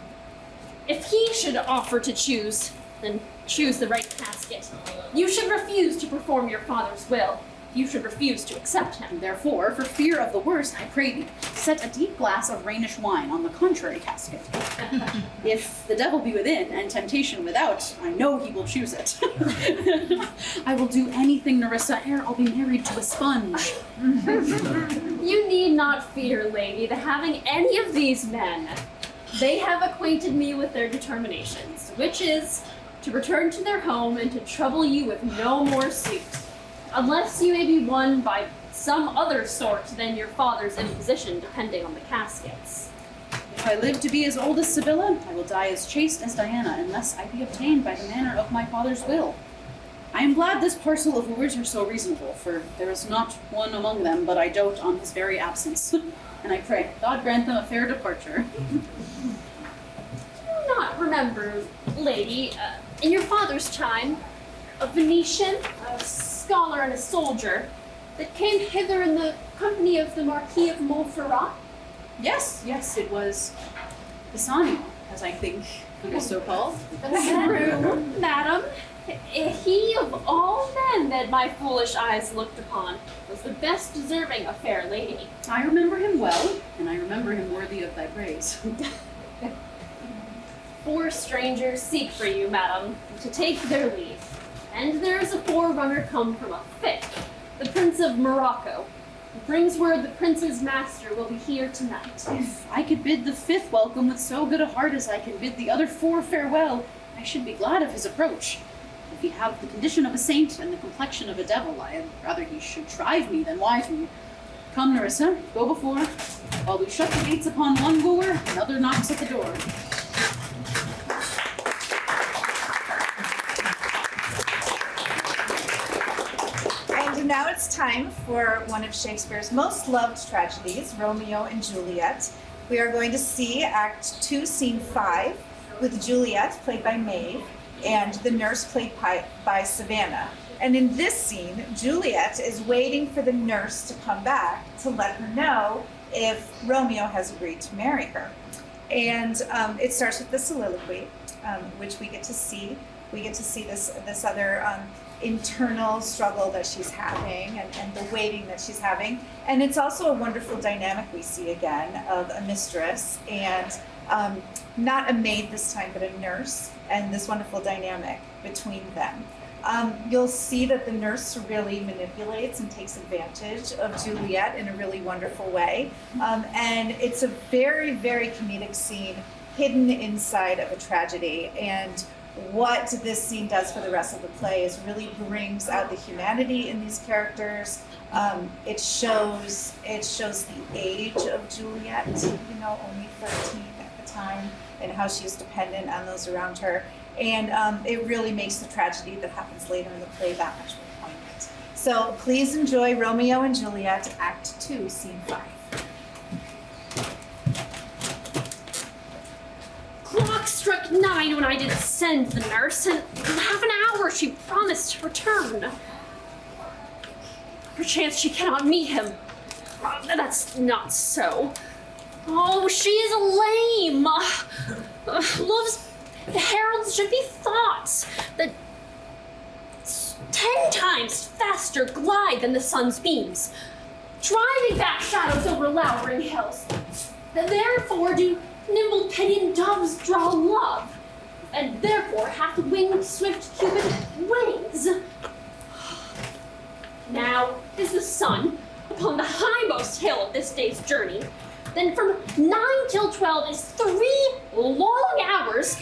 If he should offer to choose, then choose the right casket. You should refuse to perform your father's will. You should refuse to accept him. Therefore, for fear of the worst, I pray thee, set a deep glass of Rhenish wine on the contrary casket. If the devil be within and temptation without, I know he will choose it. I will do anything, Nerissa, ere I'll be married to a sponge. You need not fear, lady, the having any of these men. They have acquainted me with their determinations, which is to return to their home and to trouble you with no more suit, unless you may be won by some other sort than your father's imposition, depending on the caskets. If I live to be as old as Sibylla, I will die as chaste as Diana, unless I be obtained by the manner of my father's will. I am glad this parcel of wooers are so reasonable, for there is not one among them but I dote on his very absence. And I pray God grant them a fair departure. Do you not remember, lady, in your father's time, a Venetian, a scholar and a soldier, that came hither in the company of the Marquis of Montferrat? Yes, it was Bassanio, as I think he was so called. True, madam. He of all men that my foolish eyes looked upon was the best deserving a fair lady. I remember him well, and I remember him worthy of thy praise. 4 strangers seek for you, madam, to take their leave. And there is a forerunner come from a 5th, the Prince of Morocco, who brings word the prince's master will be here tonight. If I could bid the 5th welcome with so good a heart as I can bid the other 4 farewell, I should be glad of his approach. If he have the condition of a saint and the complexion of a devil, I had rather he should shrive me than wive me. Come, Nerissa, go before. While we shut the gates upon one wooer, another knocks at the door. And now it's time for one of Shakespeare's most loved tragedies, Romeo and Juliet. We are going to see Act 2, Scene 5, with Juliet, played by Maeve, and the nurse, played by Savannah. And in this scene, Juliet is waiting for the nurse to come back to let her know if Romeo has agreed to marry her. And it starts with the soliloquy, which we get to see. We get to see this other internal struggle that she's having and the waiting that she's having. And it's also a wonderful dynamic we see again of a mistress and not a maid this time, but a nurse, and this wonderful dynamic between them. You'll see that the nurse really manipulates and takes advantage of Juliet in a really wonderful way. And it's a very, very comedic scene hidden inside of a tragedy. And what this scene does for the rest of the play is really brings out the humanity in these characters. It shows the age of Juliet, only 13 at the time, and how she's dependent on those around her. And it really makes the tragedy that happens later in the play that much more poignant. So please enjoy Romeo and Juliet, Act 2, Scene 5. Clock struck 9 when I did send the nurse, and in half an hour she promised to return. Perchance she cannot meet him. That's not so. Oh, she is lame. Love's heralds should be thoughts that 10 times faster glide than the sun's beams, driving back shadows over lowering hills. Therefore do nimble pinioned doves draw love, and therefore hath winged swift Cupid wings. Now is the sun upon the hindmost hill of this day's journey. Then from 9 till 12 is 3 long hours,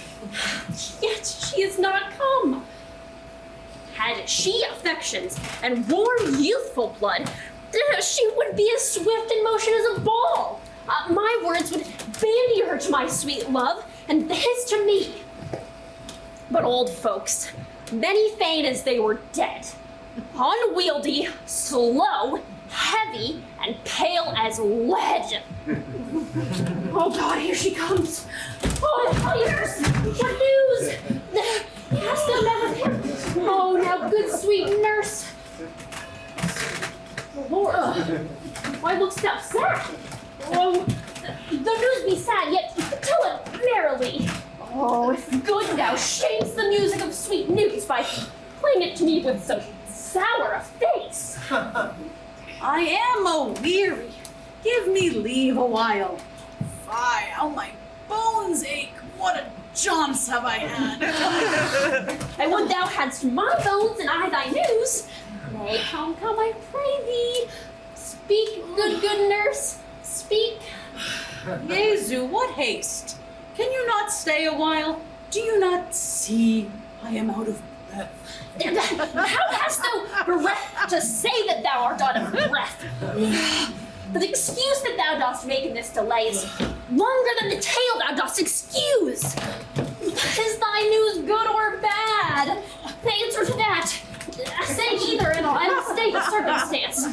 yet she is not come. Had she affections and warm youthful blood, she would be as swift in motion as a ball. My words would bandy her to my sweet love, and his to me. But old folks, many fain as they were dead, unwieldy, slow, heavy, and pale as lead. Oh God, here she comes. Oh, nurse, what news? Hast thou met with him? Oh, now, good sweet nurse. Lord, why look'st thou sad? Oh, the news be sad, yet tell it merrily. Oh, if good thou shamest the music of sweet news by playing it to me with so sour a face. I am a-weary. Give me leave a while. Fie, how my bones ache. What a jaunts have I had. I would thou hadst my bones and I thy news. Nay, come, I pray thee. Speak, good nurse, speak. Jesu, what haste? Can you not stay a while? Do you not see I am out of breath? How hast thou breath to say that thou art out of breath? The excuse that thou dost make in this delay is longer than the tale thou dost excuse. Is thy news good or bad? The answer to that. Say either in a state of circumstance.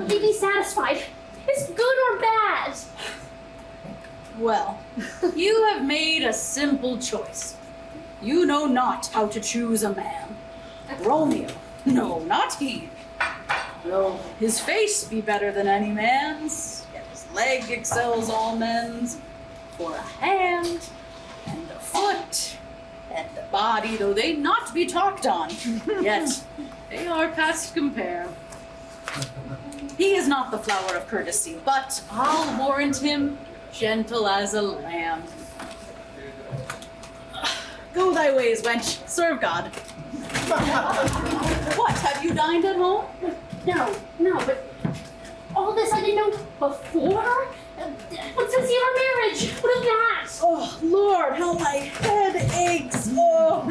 Be satisfied. Is good or bad? Well, you have made a simple choice. You know not how to choose a man. Romeo, no, not he. Though his face be better than any man's, yet his leg excels all men's. For a hand, and a foot, and a body, though they not be talked on, yet they are past compare. He is not the flower of courtesy, but I'll warrant him gentle as a lamb. Go thy ways, wench. Serve God. What, have you dined at home? No, but all this I didn't know before? What says your marriage? What of that? Oh, Lord, how my head aches. Oh,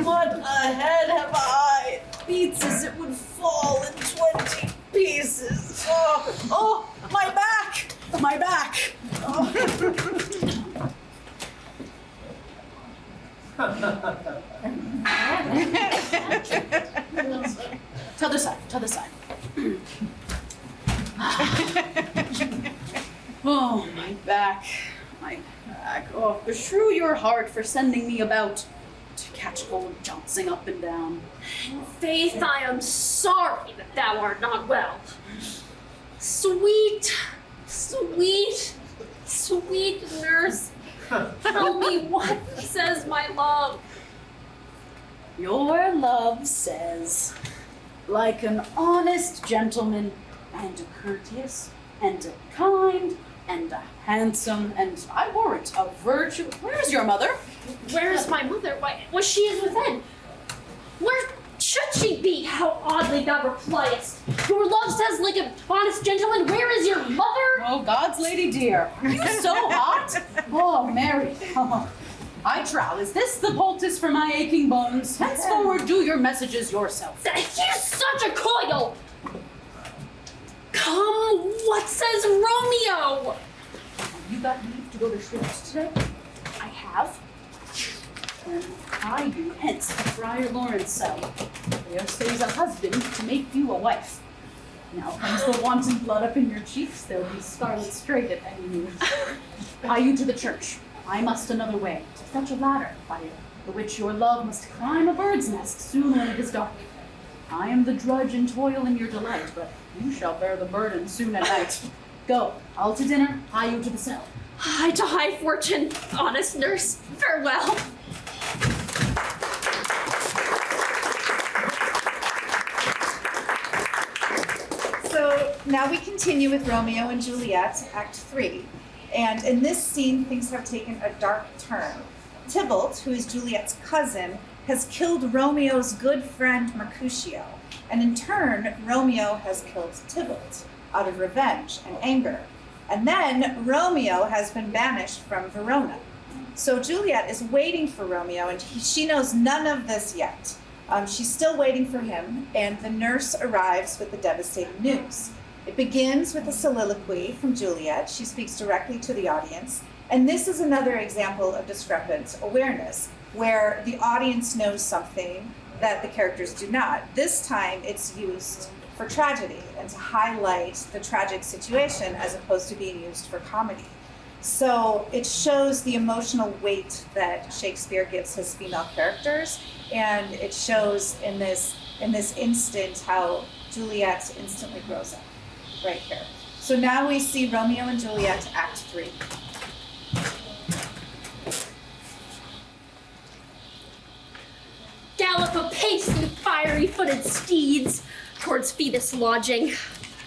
what a head have I. It beats as it would fall in 20 pieces. Oh, my back. My back. Oh. T'other side. Oh, my back. Oh, beshrew your heart for sending me about to catch cold jouncing up and down. In faith, I am sorry that thou art not well. Sweet nurse, tell me what says my love. Your love says, like an honest gentleman, and a courteous, and a kind, and a handsome, and I warrant a virtue. Where's your mother? Where is my mother? Why, she is within. Where should she be? How oddly thou repliest. Your love says, like an honest gentleman, where is your mother? Oh, God's lady dear, are you so hot? Oh, Mary. Oh. I trow, is this the poultice for my aching bones? Henceforward, do your messages yourself. He's such a coil! Come, what says Romeo? You got leave to go to Shrift today? I have. Then hie you hence to Friar Lawrence' cell. There stays a husband to make you a wife. Now comes the wanton blood up in your cheeks, there'll be scarlet straight at any news. Hie you to the church. I must another way, to fetch a ladder, by the which your love must climb a bird's nest soon when it is dark. I am the drudge and toil in your delight, but you shall bear the burden soon at night. Go, I'll to dinner, hie you to the cell. Hie to high fortune, honest nurse. Farewell. So now we continue with Romeo and Juliet, Act 3. And in this scene, things have taken a dark turn. Tybalt, who is Juliet's cousin, has killed Romeo's good friend Mercutio. And in turn, Romeo has killed Tybalt out of revenge and anger. And then Romeo has been banished from Verona. So Juliet is waiting for Romeo, and she knows none of this yet. She's still waiting for him, and the nurse arrives with the devastating news. It begins with a soliloquy from Juliet. She speaks directly to the audience. And this is another example of discrepant awareness, where the audience knows something that the characters do not. This time it's used for tragedy and to highlight the tragic situation as opposed to being used for comedy. So it shows the emotional weight that Shakespeare gives his female characters, and it shows in this instant how Juliet instantly grows up, right here. So now we see Romeo and Juliet, Act 3. Gallop apace, you fiery-footed steeds, towards Phoebus' lodging.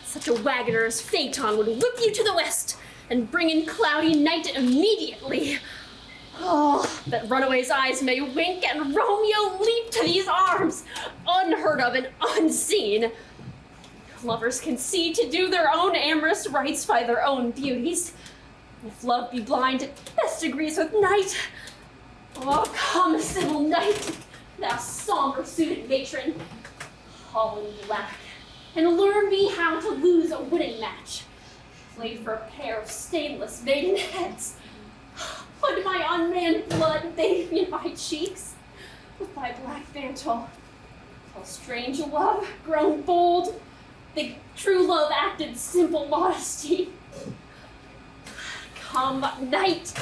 Such a wagoner's phaeton would whip you to the west and bring in cloudy night immediately. Oh, that runaway's eyes may wink and Romeo leap to these arms, unheard of and unseen. Lovers can see to do their own amorous rites by their own beauties. If love be blind, it best agrees with night. Oh, come, civil night, thou somber-suited matron, all in black, and learn me how to lose a winning match. Play for a pair of stainless maiden heads. Put my unmanned blood bathe me in my cheeks with thy black mantle. Till strange love grown bold, the true love acted simple modesty. Come night,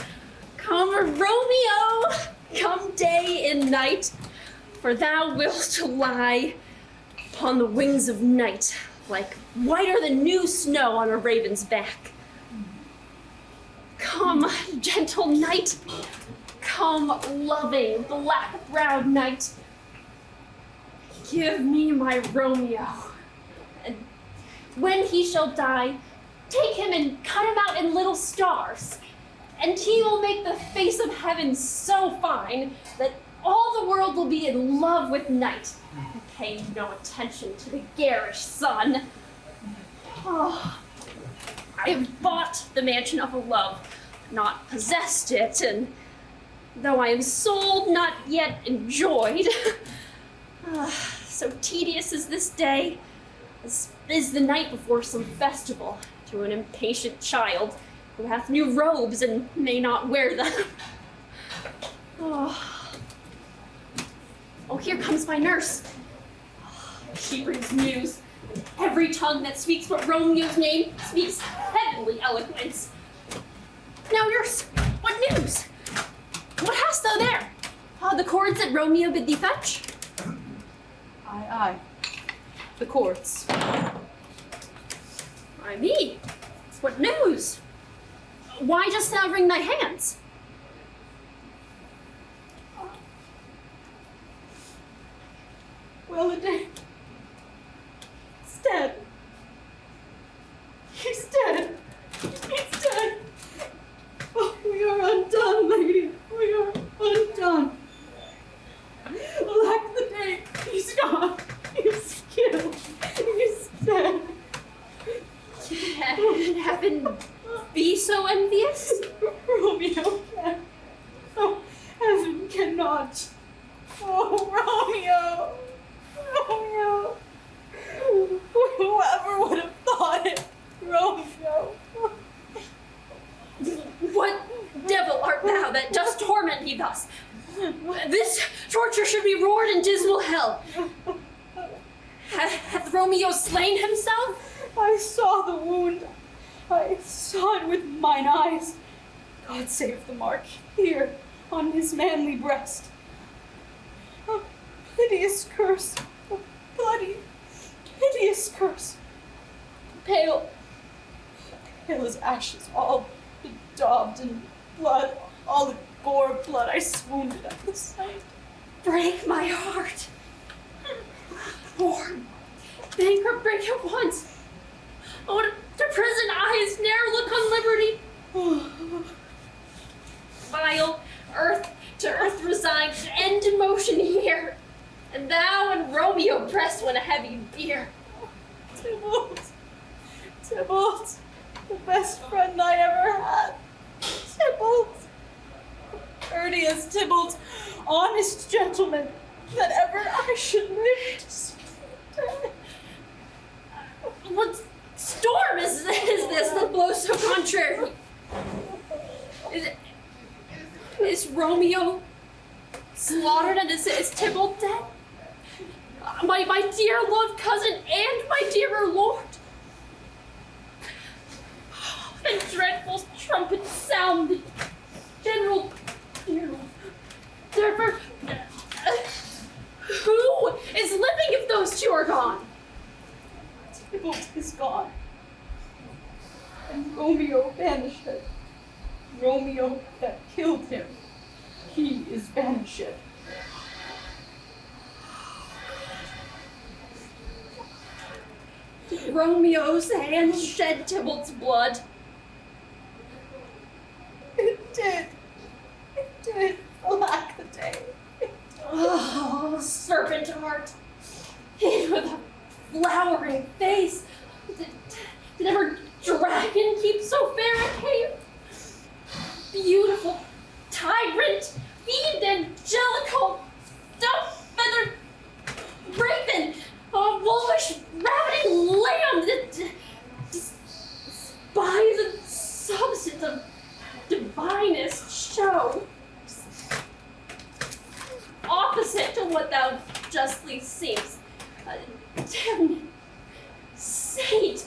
come Romeo, come day and night, for thou wilt lie upon the wings of night, like whiter than new snow on a raven's back. Come, gentle night, come, loving, black-browed night. Give me my Romeo, and when he shall die, take him and cut him out in little stars, and he will make the face of heaven so fine that all the world will be in love with night, and pay no attention to the garish sun. Oh, I have bought the mansion of a love, not possessed it, and though I am sold, not yet enjoyed. So tedious is this day, as is the night before some festival, to an impatient child who hath new robes and may not wear them. Oh, here comes my nurse. She brings news. Every tongue that speaks but Romeo's name speaks heavenly eloquence. Now, nurse, what news? What hast thou there? The cords that Romeo bid thee fetch? Aye. The courts. I mean, what news? Why dost thou wring thy hands? Well a day. He's dead. He's dead. He's dead. Oh, we are undone, lady. We are undone. Alack the day. He's gone. He's killed. He's dead. Can heaven be so envious? Romeo. Romeo slain himself? I saw the wound. I saw it with mine eyes. God save the mark here on his manly breast. A hideous curse. A bloody, hideous curse. Pale as ashes, all bedaubed in blood, all the gore of blood. I swooned at the sight. Break my heart. Lord, bankrupt, break at once. Oh, to prison eyes ne'er look on liberty. Vile earth to earth resigned, end in motion here. And thou and Romeo pressed one a heavy bier. Tybalt, Tybalt, the best friend I ever had. Tybalt, courteous Tybalt, honest gentleman, that ever I should live to see dead. What storm is this that blows so contrary? Is Romeo slaughtered and is Tybalt dead? My dear loved cousin and my dearer lord. The dreadful trumpets sound, the general funeral. Therefore, who is living if those two are gone? Tybalt is gone, and Romeo banished. Romeo that killed him, he is banished. Romeo's hand shed Tybalt's blood. It did. It did. Alack the day. Oh, serpent heart. Hid with a flowering face. Did ever dragon keep so fair a cave? Beautiful tyrant, fiend angelical, dove-feathered raven, a wolfish, ravening lamb that despises the substance of divinest show. Opposite to what thou justly seemst. Damned saint!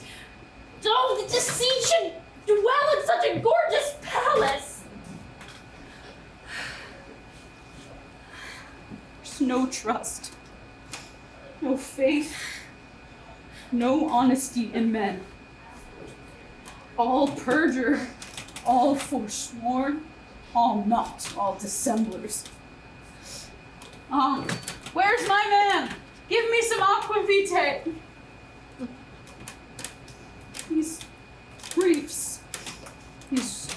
Oh, the deceit should dwell in such a gorgeous palace! There's no trust, no faith, no honesty in men. All perjure, all forsworn, all not, all dissemblers. Where's my man? Give me some aquavitae. These griefs, these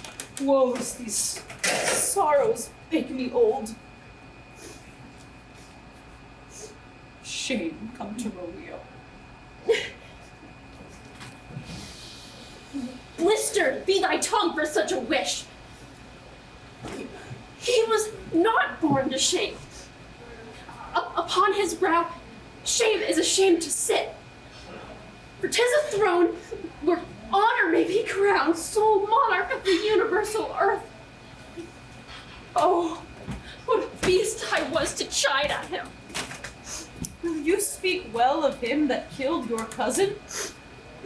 woes, these sorrows make me old. Shame come to Romeo. Blistered be thy tongue for such a wish. He was not born to shame. Upon his brow, shame is ashamed to sit. For 'tis a throne where honor may be crowned, sole monarch of the universal earth. Oh, what a beast I was to chide at him. Will you speak well of him that killed your cousin?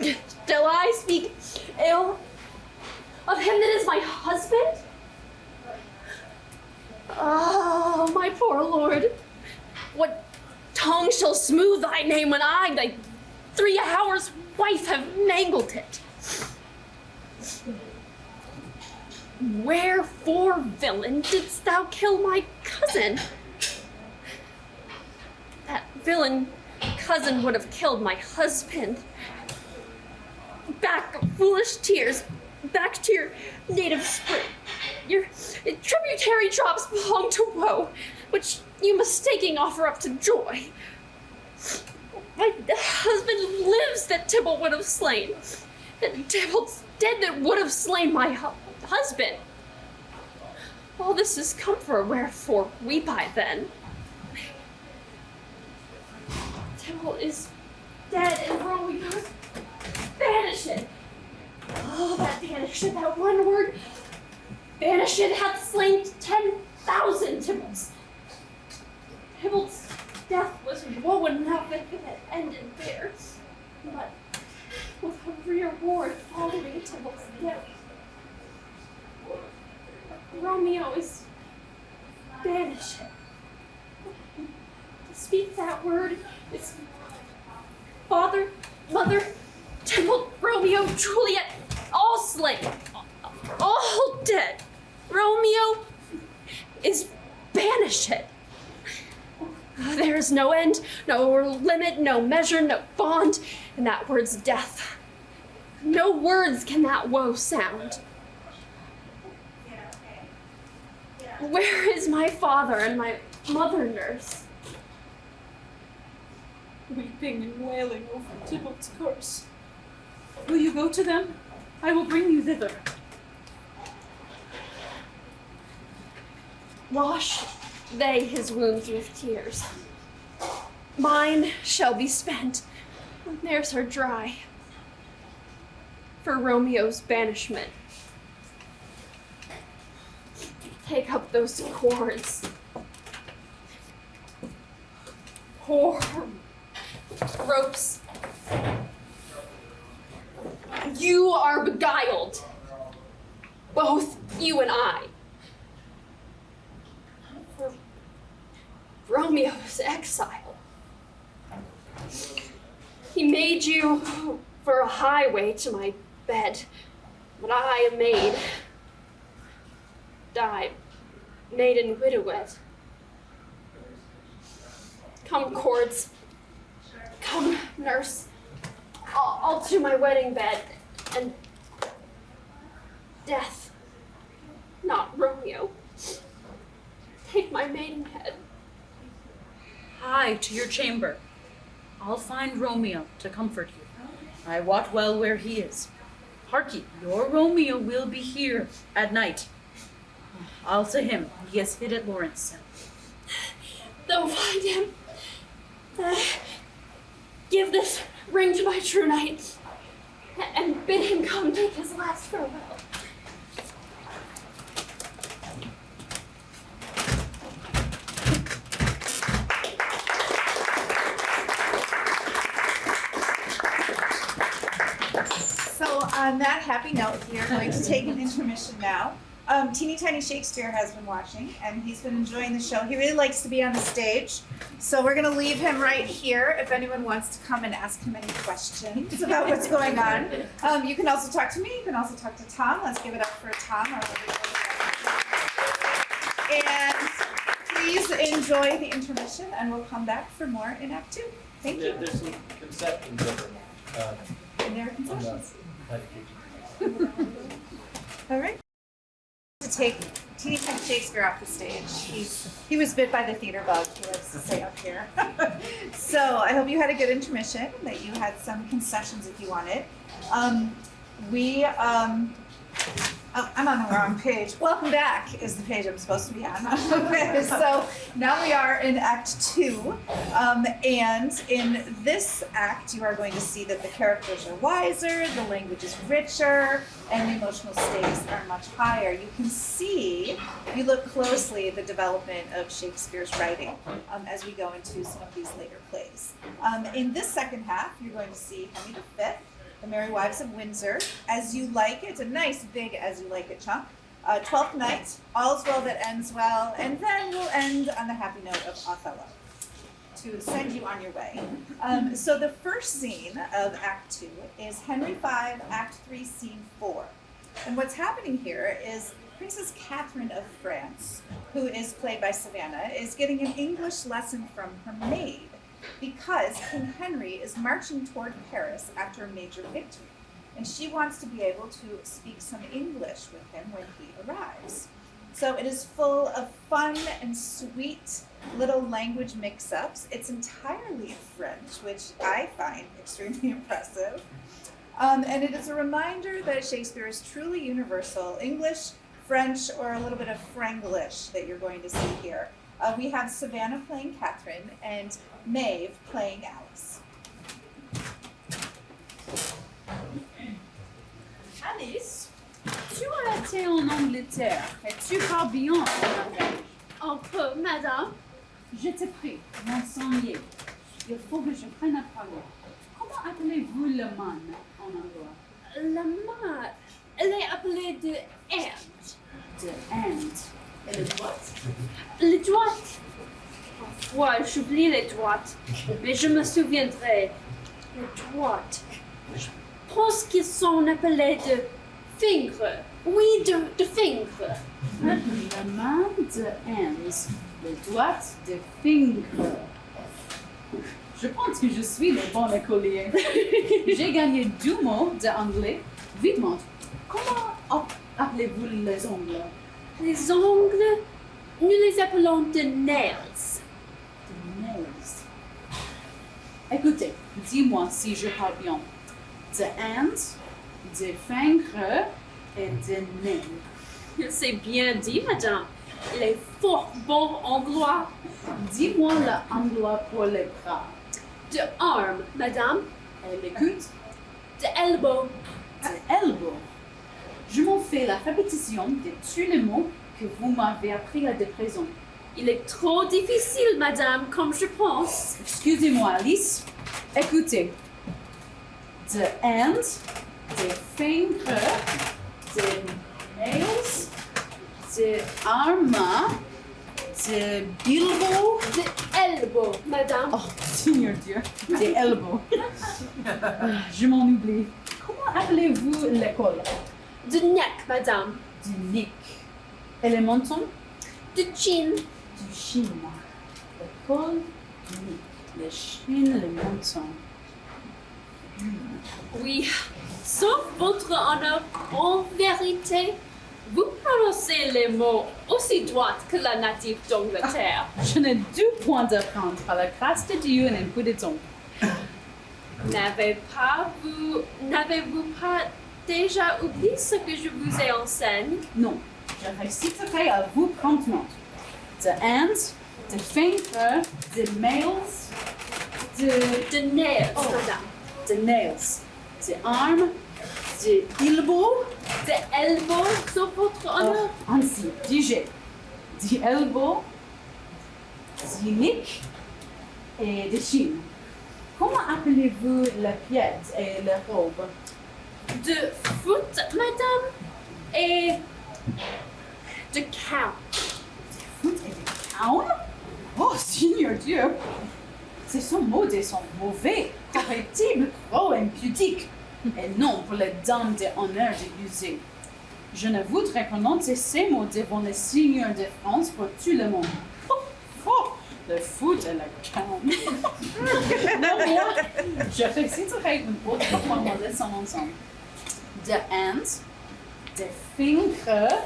Shall I speak ill of him that is my husband? Oh, my poor lord. What tongue shall smooth thy name when I, thy 3 hours' wife, have mangled it? Wherefore, villain, didst thou kill my cousin? That villain cousin would have killed my husband. Back, foolish tears, back to your native spring. Your tributary drops belong to woe, which you mistaking offer up to joy. My husband lives that Tybalt would have slain, and Tybalt's dead that would have slain my husband. All this is comfort, wherefore weep I then. Tybalt is dead, and Romeo's banished. Oh, that banished, that one word. Banished hath slain 10,000 Tybalts. Tybalt's death was woe enough if it had ended there. Juliet, all slain, all dead. Romeo is banished. There is no end, no limit, no measure, no bond in that word's death. No words can that woe sound. Where is my father and my mother nurse? Weeping and wailing over Tybalt's curse. Will you go to them? I will bring you thither. Wash they his wounds with tears. Mine shall be spent when theirs are dry. For Romeo's banishment. Take up those cords. Poor ropes. You are beguiled. Both you and I. For Romeo's exile. He made you for a highway to my bed, but I, a maid, died, maiden widowed. Come, cords. Come, nurse. I'll to my wedding bed, and death, not Romeo. Take my maidenhead. Hie to your chamber. I'll find Romeo to comfort you. I wot well where he is. Hark ye, your Romeo will be here at night. I'll to him. He has hid at Lawrence. Though find him, give this ring to my true knight, and bid him come take his last farewell. So on that happy note, we are going to take an intermission now. Teeny Tiny Shakespeare has been watching, and he's been enjoying the show. He really likes to be on the stage, so we're going to leave him right here if anyone wants to come and ask him any questions about what's going on. You can also talk to me. You can also talk to Tom. Let's give it up for Tom. And please enjoy the intermission, and we'll come back for more in Act 2. Thank you. There's some concessions over And there are concessions. medication. All right. To take Teeny Tiny Shakespeare off the stage. He was bit by the theater bug. He likes to stay up here. So I hope you had a good intermission, that you had some concessions if you wanted. I'm on the wrong page. Welcome back is the page I'm supposed to be on. Okay, so now we are in Act 2. And in this act, you are going to see that the characters are wiser, the language is richer, and the emotional stakes are much higher. You can see, if you look closely, the development of Shakespeare's writing as we go into some of these later plays. In this second half, you're going to see Henry V, The Merry Wives of Windsor, As You Like It. It's a nice big As You Like It chunk. Twelfth Night, All's Well That Ends Well, and then we'll end on the happy note of Othello to send you on your way. So the first scene of Act 2 is Henry V, Act 3, Scene 4. And what's happening here is Princess Catherine of France, who is played by Savannah, is getting an English lesson from her maid, because King Henry is marching toward Paris after a major victory, and she wants to be able to speak some English with him when he arrives. So it is full of fun and sweet little language mix-ups. It's entirely in French, which I find extremely impressive. And it is a reminder that Shakespeare is truly universal. English, French, or a little bit of Franglish that you're going to see here. We have Savannah playing Catherine and Maeve playing Alice. Alice, tu as été en Angleterre et tu parles bien anglais. Un peu, madame. Je te prie, m'enseigner. Il faut que je prenne à parler. Comment appelez-vous le man en anglais? La mère, elle est appelée de Ant. De and. Et le droit? Les droites. Parfois, j'oublie les droites, mais je me souviendrai. Les droites. pense qu'ils sont appelés de fingres. Oui, de fingres. La main de Hans, le doigt de fingre. Je pense que je suis le bon écolier. J'ai gagné 2 mots d'anglais. Vite, comment appelez-vous les ongles? Les ongles, nous les appelons de nails. De nails. Écoutez, dis-moi si je parle bien. De hands, de fingres et de nails. C'est bien dit, madame. Il est fort bon anglois. Dis-moi l'anglais pour les bras. De arm, madame. Et les coudes? De elbow. De elbow. Je m'en fais la répétition de tous les mots que vous m'avez appris à de présent. Il est trop difficile, madame, comme je pense. Excusez-moi, Alice. Écoutez. De hands, de fingres, de nails, de armes, de bilbo. De elbow, madame. Oh, Seigneur Dieu, de elbow. Je m'en oublie. Comment appelez-vous l'école? De neck, madame. Du neck. Et les mentons? De chin. Du chin. L'école du neck. Les chines, les mentons. Oui, sauf votre honneur, en vérité, vous prononcez les mots aussi droits que la native d'Angleterre. Je n'ai 2 points d'apprendre à la grâce de Dieu et un peu de temps. N'avez-vous pas déjà oublié ce que je vous ai enseigné? Non, je réciterai à vous promptement. De hands, de fingers, de nails, De nails, madame. de nails, de arms, de elbow. De elbow, sauf votre honneur. Ainsi, digé. Du elbow, du neck et de chin. Comment appelez-vous la pièce et la robe? De foot, madame. Et de cow. Foot et de crown? Oh, Seigneur Dieu! Ces sont mots des sont mauvais, correctibles, gros, impudiques. Et non pour les dames d'honneur de l'user. Je ne voudrais prononcer ces mots devant les seigneurs de France pour tout le monde. Oh, oh, le foot et la crown. Non, moi, je réciterai une autre fois mon leçon ensemble. De hands, de fingers,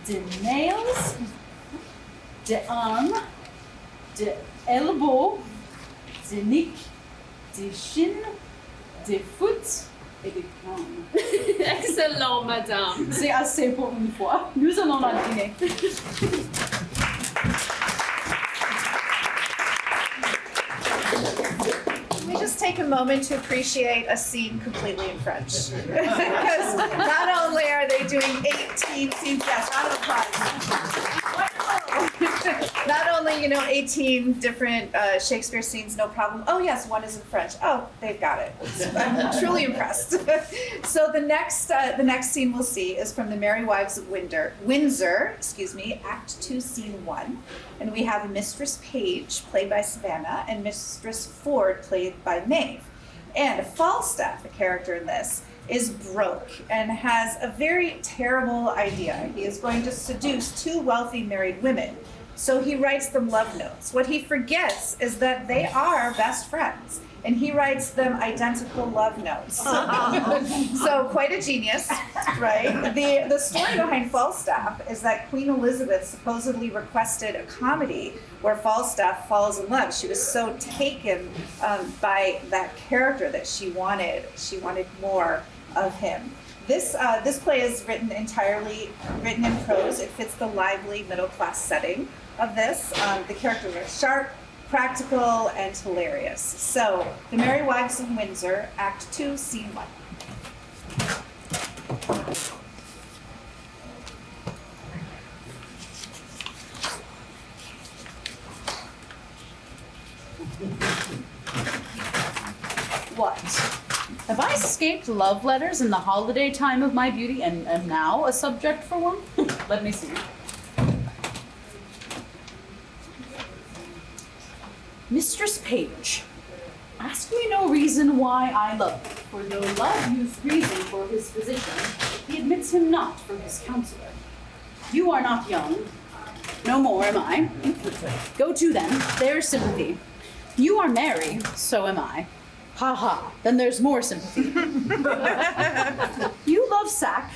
de nails, de arms, de elbow, de neck, de shin, de foot et de crown. Excellent, madame. C'est assez pour une fois. Nous allons la dîner. We just take a moment to appreciate a scene completely in French. Because not only are they doing 18 scenes, yes, round of applause. Not only, 18 different Shakespeare scenes, no problem. Oh yes, one is in French. Oh, they've got it. I'm truly impressed. So the next scene we'll see is from the Merry Wives of Windsor, Act 2, Scene 1. And we have Mistress Page, played by Savannah, and Mistress Ford, played by Maeve. And Falstaff, a character in this, is broke and has a very terrible idea. He is going to seduce 2 wealthy married women. So he writes them love notes. What he forgets is that they are best friends, and he writes them identical love notes. So quite a genius, right? The story behind Falstaff is that Queen Elizabeth supposedly requested a comedy where Falstaff falls in love. She was so taken by that character that she wanted more of him. This play is written in prose. It fits the lively middle-class setting of this. The characters are sharp, practical, and hilarious. So, The Merry Wives of Windsor, Act 2, Scene 1. What? Have I escaped love letters in the holiday time of my beauty and am now a subject for one? Let me see. Mistress Page, ask me no reason why I love you. For though love use reason for his physician, he admits him not for his counselor. You are not young. No more am I. Go to then, there's sympathy. You are merry, so am I. Ha ha, then there's more sympathy. You love sack,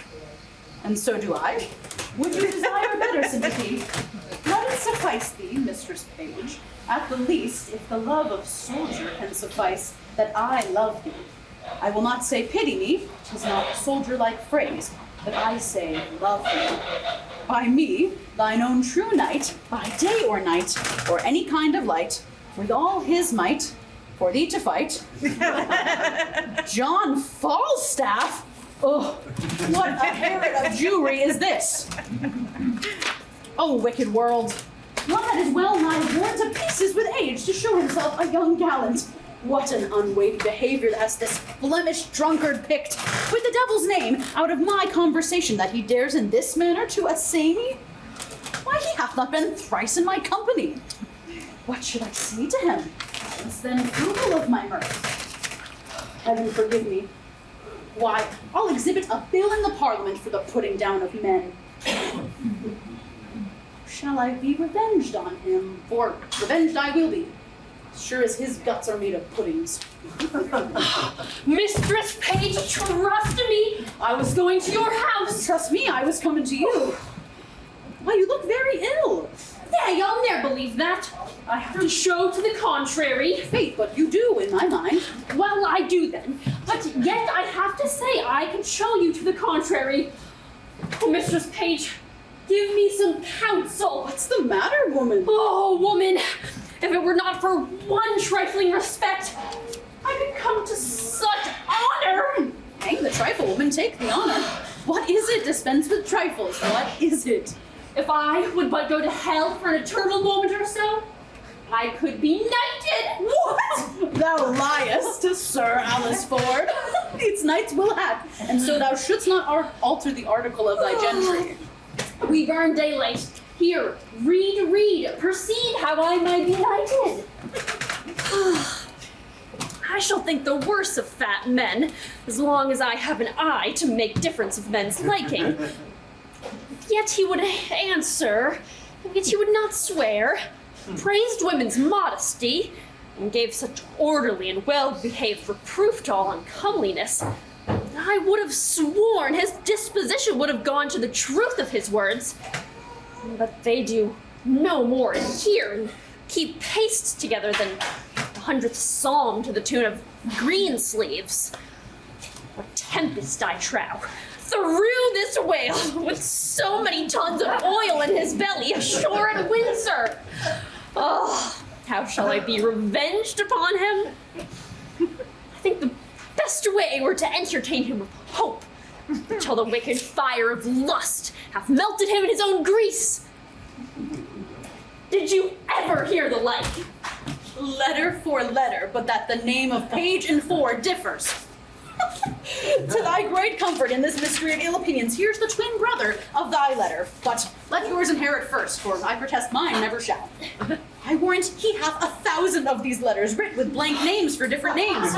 and so do I. Would you desire better sympathy? Let it suffice thee, Mistress Page, at the least, if the love of soldier can suffice, that I love thee. I will not say pity me, 'tis not a soldier-like phrase, but I say love thee. By me, thine own true knight, by day or night, or any kind of light, with all his might, for thee to fight. John Falstaff? Oh, what a Herod of Jewry is this? Oh, wicked world, one that is well nigh worn to pieces with age to show himself a young gallant. What an unweighty behavior has this Flemish drunkard picked, with the devil's name, out of my conversation, that he dares in this manner to assay me? Why, he hath not been thrice in my company. What should I say to him? Is then frugal of my mirth. Heaven forgive me. Why, I'll exhibit a bill in the Parliament for the putting down of men. Shall I be revenged on him? For revenged I will be, sure as his guts are made of puddings. Mistress Page, trust me! I was going to your house! Trust me, I was coming to you. Why, you look very ill. Nay, I'll ne'er believe that. I have to show to the contrary. Faith, but you do, in my mind. Well, I do then. But yet I have to say I can show you to the contrary. Oh, Mistress Page, give me some counsel. What's the matter, woman? Oh, woman, if it were not for one trifling respect, I could come to such honor. Hang the trifle, woman, take the honor. What is it? Dispense with trifles. What is it? If I would but go to hell for an eternal moment or so, I could be knighted. What? Thou liest, Sir Alice Ford. These knights will have, and so thou shouldst not alter the article of thy gentry. We burn daylight. Here, read, proceed how I might be knighted. I shall think the worse of fat men, as long as I have an eye to make difference of men's liking. Yet he would answer, yet he would not swear, praised women's modesty, and gave such orderly and well-behaved reproof to all uncomeliness. I would have sworn his disposition would have gone to the truth of his words. But they do no more in here and keep pace together than the 100th psalm to the tune of Greensleeves. What tempest I trow through this whale with so many tons of oil in his belly ashore at Windsor. Oh, how shall I be revenged upon him? I think the best way were to entertain him with hope, until the wicked fire of lust hath melted him in his own grease. Did you ever hear the like? Letter for letter, but that the name of Page and Ford differs. To thy great comfort in this mystery of ill opinions, here's the twin brother of thy letter. But let yours inherit first, for I protest mine never shall. I warrant he hath 1,000 of these letters writ with blank names for different names.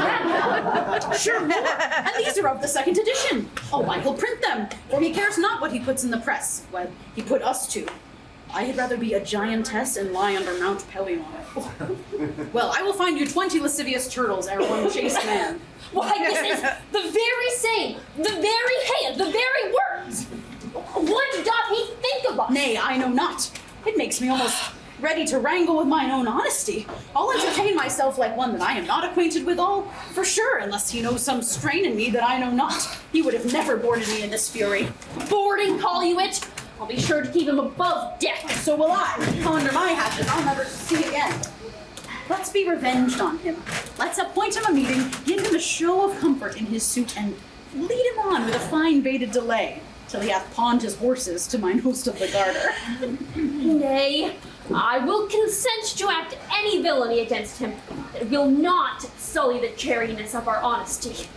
Sure more, and these are of the second edition. Oh, why, he'll print them, for he cares not what he puts in the press. Well, he put us to. I had rather be a giantess and lie under Mount Pelion. Well, I will find you 20 lascivious turtles ere one chaste man. Why, this is the very same, the very hand, the very words. What doth he think of us? Nay, I know not. It makes me almost ready to wrangle with mine own honesty. I'll entertain myself like one that I am not acquainted withal, for sure, unless he knows some strain in me that I know not. He would have never boarded me in this fury. Boarding, call you it? I'll be sure to keep him above deck. So will I. Under my hatchet, I'll never see again. Let's be revenged on him. Let's appoint him a meeting, give him a show of comfort in his suit, and lead him on with a fine baited delay, till he hath pawned his horses to mine host of the garter. Nay, I will consent to act any villainy against him that will not sully the charitiness of our honesty.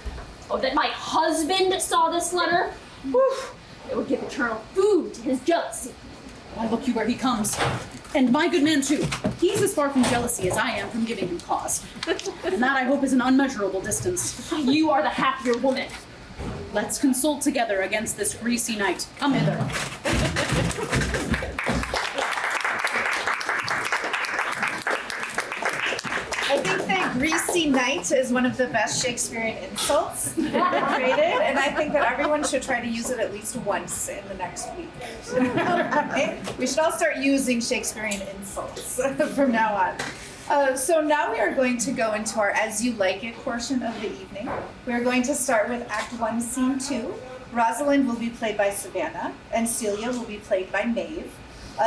Oh, that my husband saw this letter, whew, it would give eternal food to his jealousy. Why, look you where he comes. And my good man, too. He's as far from jealousy as I am from giving him cause. And that, I hope, is an unmeasurable distance. You are the happier woman. Let's consult together against this greasy night. Come hither. I think that greasy night is one of the best Shakespearean insults ever created, and I think that everyone should try to use it at least once in the next week. Okay? We should all start using Shakespearean insults from now on. So now we are going to go into our As You Like It portion of the evening. We are going to start with Act 1, Scene 2. Rosalind will be played by Savannah, and Celia will be played by Maeve.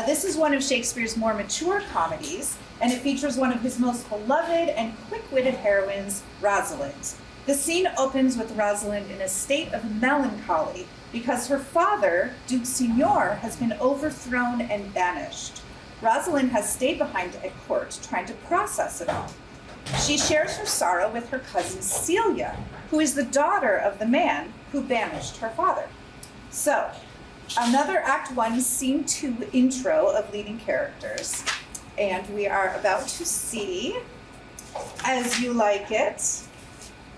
This is one of Shakespeare's more mature comedies, and it features one of his most beloved and quick-witted heroines, Rosalind. The scene opens with Rosalind in a state of melancholy because her father, Duke Signor, has been overthrown and banished. Rosalind has stayed behind at court, trying to process it all. She shares her sorrow with her cousin Celia, who is the daughter of the man who banished her father. So, another Act 1, Scene 2 intro of leading characters. And we are about to see As You Like It,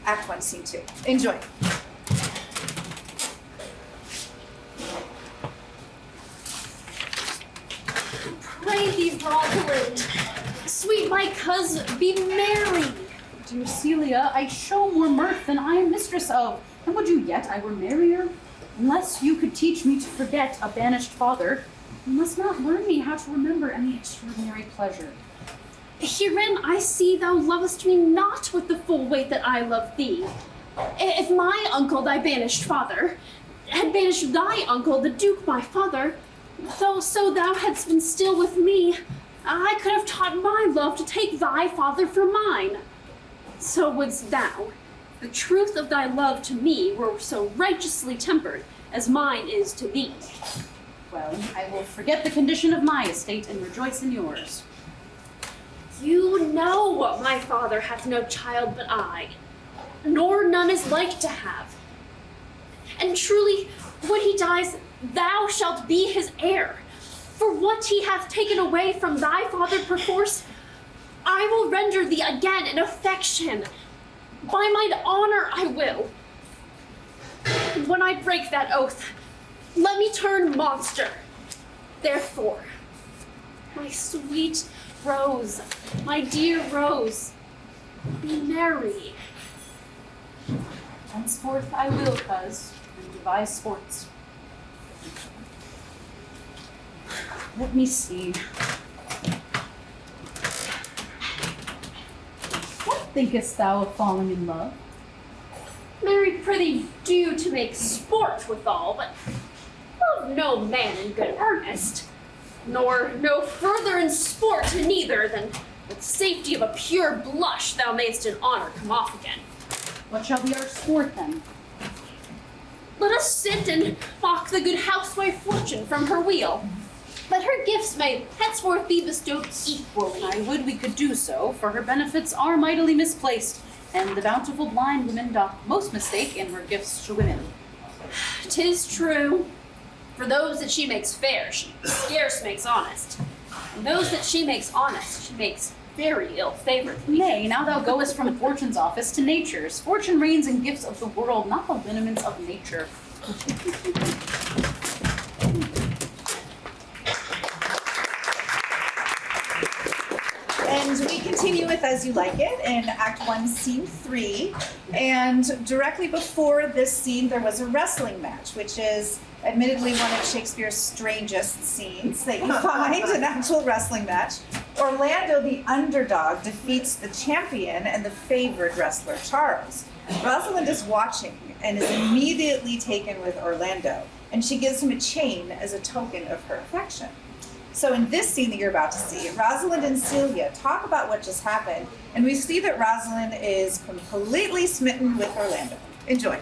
Act 1, Scene 2. Enjoy. Pray thee, Rosalind, sweet my cousin, be merry. Dear Celia, I show more mirth than I am mistress of. And would you yet I were merrier? Unless you could teach me to forget a banished father, you must not learn me how to remember any extraordinary pleasure. Herein I see thou lovest me not with the full weight that I love thee. If my uncle, thy banished father, had banished thy uncle, the Duke my father, though so thou hadst been still with me, I could have taught my love to take thy father for mine. So wouldst thou, the truth of thy love to me were so righteously tempered as mine is to thee. Well, I will forget the condition of my estate and rejoice in yours. You know my father hath no child but I, nor none is like to have. And truly, when he dies, thou shalt be his heir. For what he hath taken away from thy father perforce, I will render thee again in affection. By mine honor I will. And when I break that oath, let me turn monster. Therefore, my sweet Rose, my dear Rose, be merry. Henceforth I will, coz, and devise sports. Let me see. What thinkest thou of falling in love? Marry prithee do to make sport withal, but love no man in good earnest, nor no further in sport neither than with safety of a pure blush thou mayst in honor come off again. What shall be our sport then? Let us sit and mock the good housewife Fortune from her wheel. Let her gifts may henceforth be bestowed equally. I would we could do so, for her benefits are mightily misplaced, and the bountiful blind woman doth most mistake in her gifts to women. 'Tis true. For those that she makes fair, she scarce makes honest. And those that she makes honest, she makes very ill-favored. Nay, now thou goest from Fortune's office to Nature's. Fortune reigns in gifts of the world, not the lineaments of nature. And we continue with As You Like It in Act 1, Scene 3. And directly before this scene, there was a wrestling match, which is admittedly one of Shakespeare's strangest scenes that you find, an actual wrestling match. Orlando, the underdog, defeats the champion and the favored wrestler, Charles. Rosalind is watching and is immediately taken with Orlando, and she gives him a chain as a token of her affection. So in this scene that you're about to see, Rosalind and Celia talk about what just happened, and we see that Rosalind is completely smitten with Orlando. Enjoy.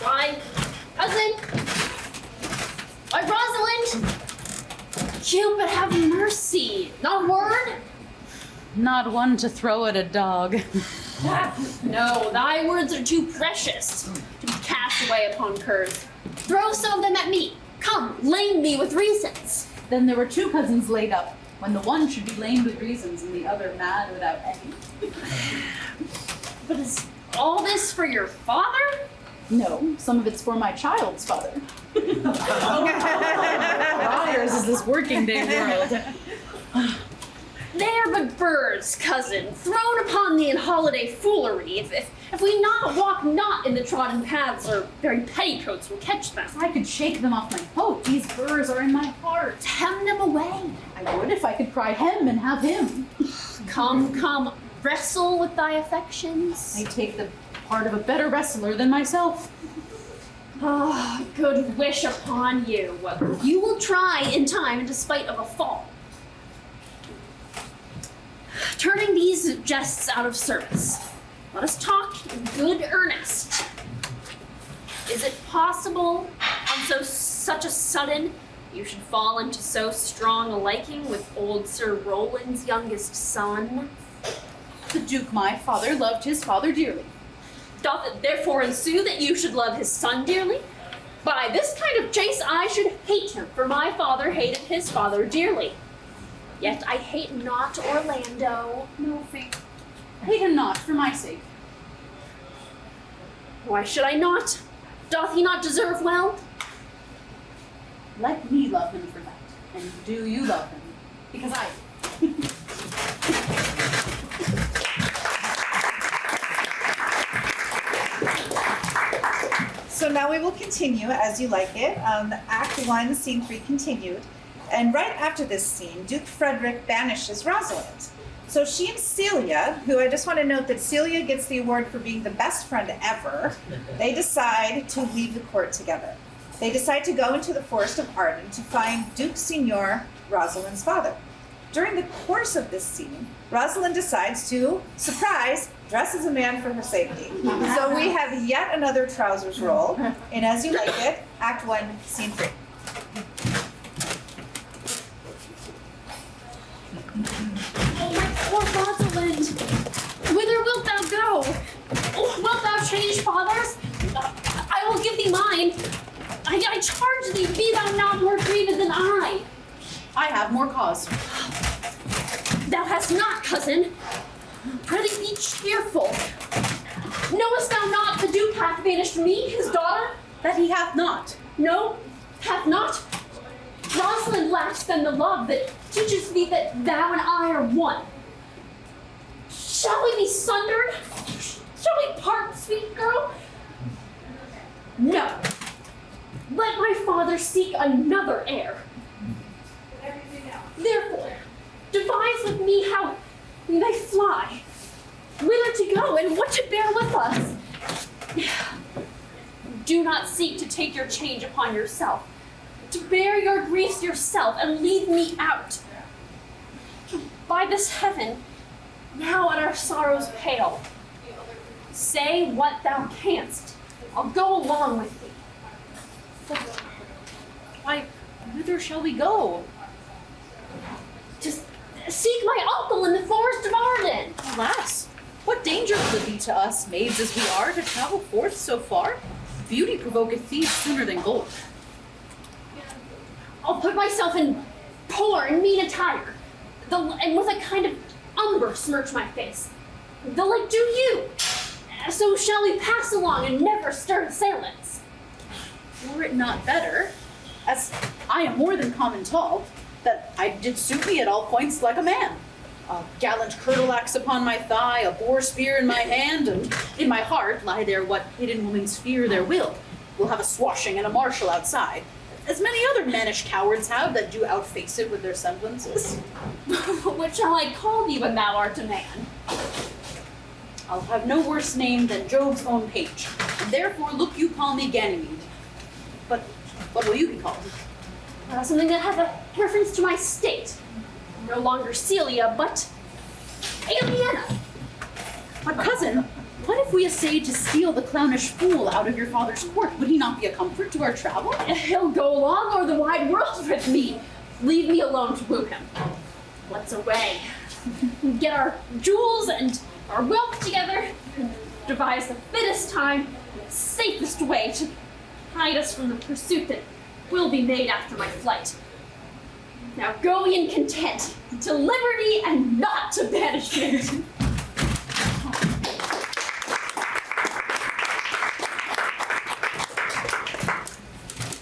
Why, cousin? Why, Rosalind? Cupid, have mercy. Not a word? Not one to throw at a dog. No, thy words are too precious to be cast away upon curs. Throw some of them at me. Come, lame me with reasons. Then there were two cousins laid up, when the one should be lamed with reasons and the other mad without any. But is all this for your father? No, some of it's for my child's father. Ours is this working day world. They are but birds, cousin, thrown upon thee in holiday foolery. If we not walk not in the trodden paths, our very petticoats will catch them. I could shake them off my coat. These burrs are in my heart. Hem them away. I would if I could cry hem and have him. Come, wrestle with thy affections. I take the part of a better wrestler than myself. Ah, good wish upon you. You will try in time in despite of a fall. Turning these jests out of service, let us talk in good earnest. Is it possible on such a sudden you should fall into so strong a liking with old Sir Roland's youngest son? The Duke, my father, loved his father dearly. Doth it therefore ensue that you should love his son dearly? By this kind of chase I should hate him, for my father hated his father dearly. Yet I hate not Orlando. No, Fate. Hate him not, for my sake. Why should I not? Doth he not deserve well? Let me love him for that. And do you love him? Because I... So now we will continue as you like it. Act 1, Scene 3 continued. And right after this scene, Duke Frederick banishes Rosalind. So she and Celia, who I just want to note that Celia gets the award for being the best friend ever, they decide to leave the court together. They decide to go into the forest of Arden to find Duke Signor, Rosalind's father. During the course of this scene, Rosalind decides to, surprise, dress as a man for her safety. So we have yet another trousers roll in As You Like It, Act 1, Scene 3. Oh, my poor Rosalind! Whither wilt thou go? Wilt thou change fathers? I will give thee mine. I charge thee, be thou not more grieved than I. I have more cause. Thou hast not, cousin. Prithee be cheerful. Knowest thou not the Duke hath banished me, his daughter? That he hath not. No, hath not. Rosalind lacks then the love that teaches thee that thou and I are one. Shall we be sundered? Shall we part, sweet girl? No. Let my father seek another heir. Therefore, devise with me how we may fly, whither to go, and what to bear with us. Do not seek to take your change upon yourself, to bear your griefs yourself, and leave me out. By this heaven, now at our sorrows pale, say what thou canst. I'll go along with thee. Why, whither shall we go? To seek my uncle in the forest of Arden. Alas, what danger will it be to us, maids as we are, to travel forth so far? Beauty provoketh thieves sooner than gold. I'll put myself in poor and mean attire, and with a kind of umber smirch my face. The like do you. So shall we pass along and never stir assailants. Were it not better, as I am more than common tall, that I did suit me at all points like a man. A gallant curtle-axe upon my thigh, a boar spear in my hand, and in my heart lie there what hidden women's fear their will. We'll have a swashing and a marshal outside, as many other mannish cowards have that do outface it with their semblances. What shall I call thee when thou art a man? I'll have no worse name than Jove's own page, and therefore look you call me Ganymede. But what will you be called? Something that hath a reference to my state. No longer Celia, but Aliena. But cousin, what if we essayed to steal the clownish fool out of your father's court? Would he not be a comfort to our travel? He'll go along o'er the wide world with me. Leave me alone to woo him. Let's away. Get our jewels and our wealth together, and devise the fittest time the safest way to hide us from the pursuit that will be made after my flight. Now go in content to liberty and not to banishment.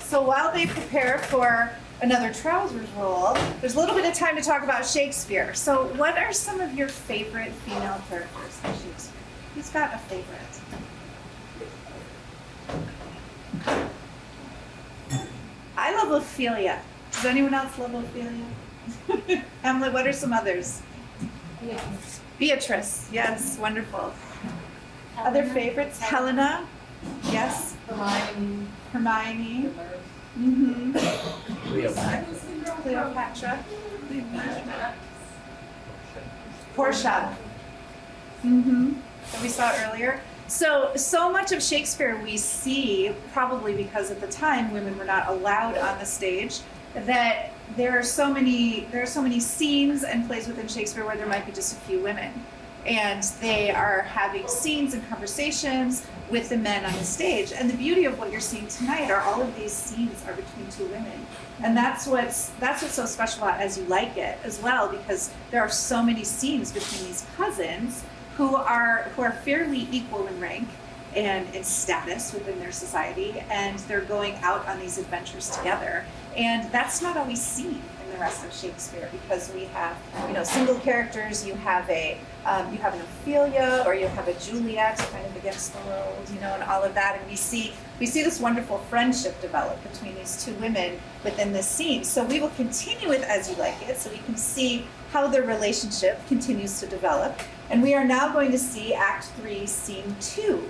So while they prepare for another trousers roll, there's a little bit of time to talk about Shakespeare. So what are some of your favorite female characters in Shakespeare? Who's got a favorite? I love Ophelia. Does anyone else love Ophelia? Emily, what are some others? Beatrice, yes, wonderful. Other favorites? Helena, yes. Hermione. Mm-hmm. Cleopatra. Portia. Mm-hmm. That we saw earlier. So much of Shakespeare we see, probably because at the time women were not allowed on the stage, that there are so many scenes and plays within Shakespeare where there might be just a few women. And they are having scenes and conversations with the men on the stage. And the beauty of what you're seeing tonight are all of these scenes are between two women. And that's what's so special about As You Like It as well, because there are so many scenes between these cousins who are fairly equal in rank and in status within their society, and they're going out on these adventures together. And that's not always seen in the rest of Shakespeare, because we have, single characters. You have an Ophelia, or you have a Juliet kind of against the world, and all of that. And we see this wonderful friendship develop between these two women within this scene. So we will continue with As You Like It, so we can see how their relationship continues to develop. And we are now going to see Act 3, Scene 2.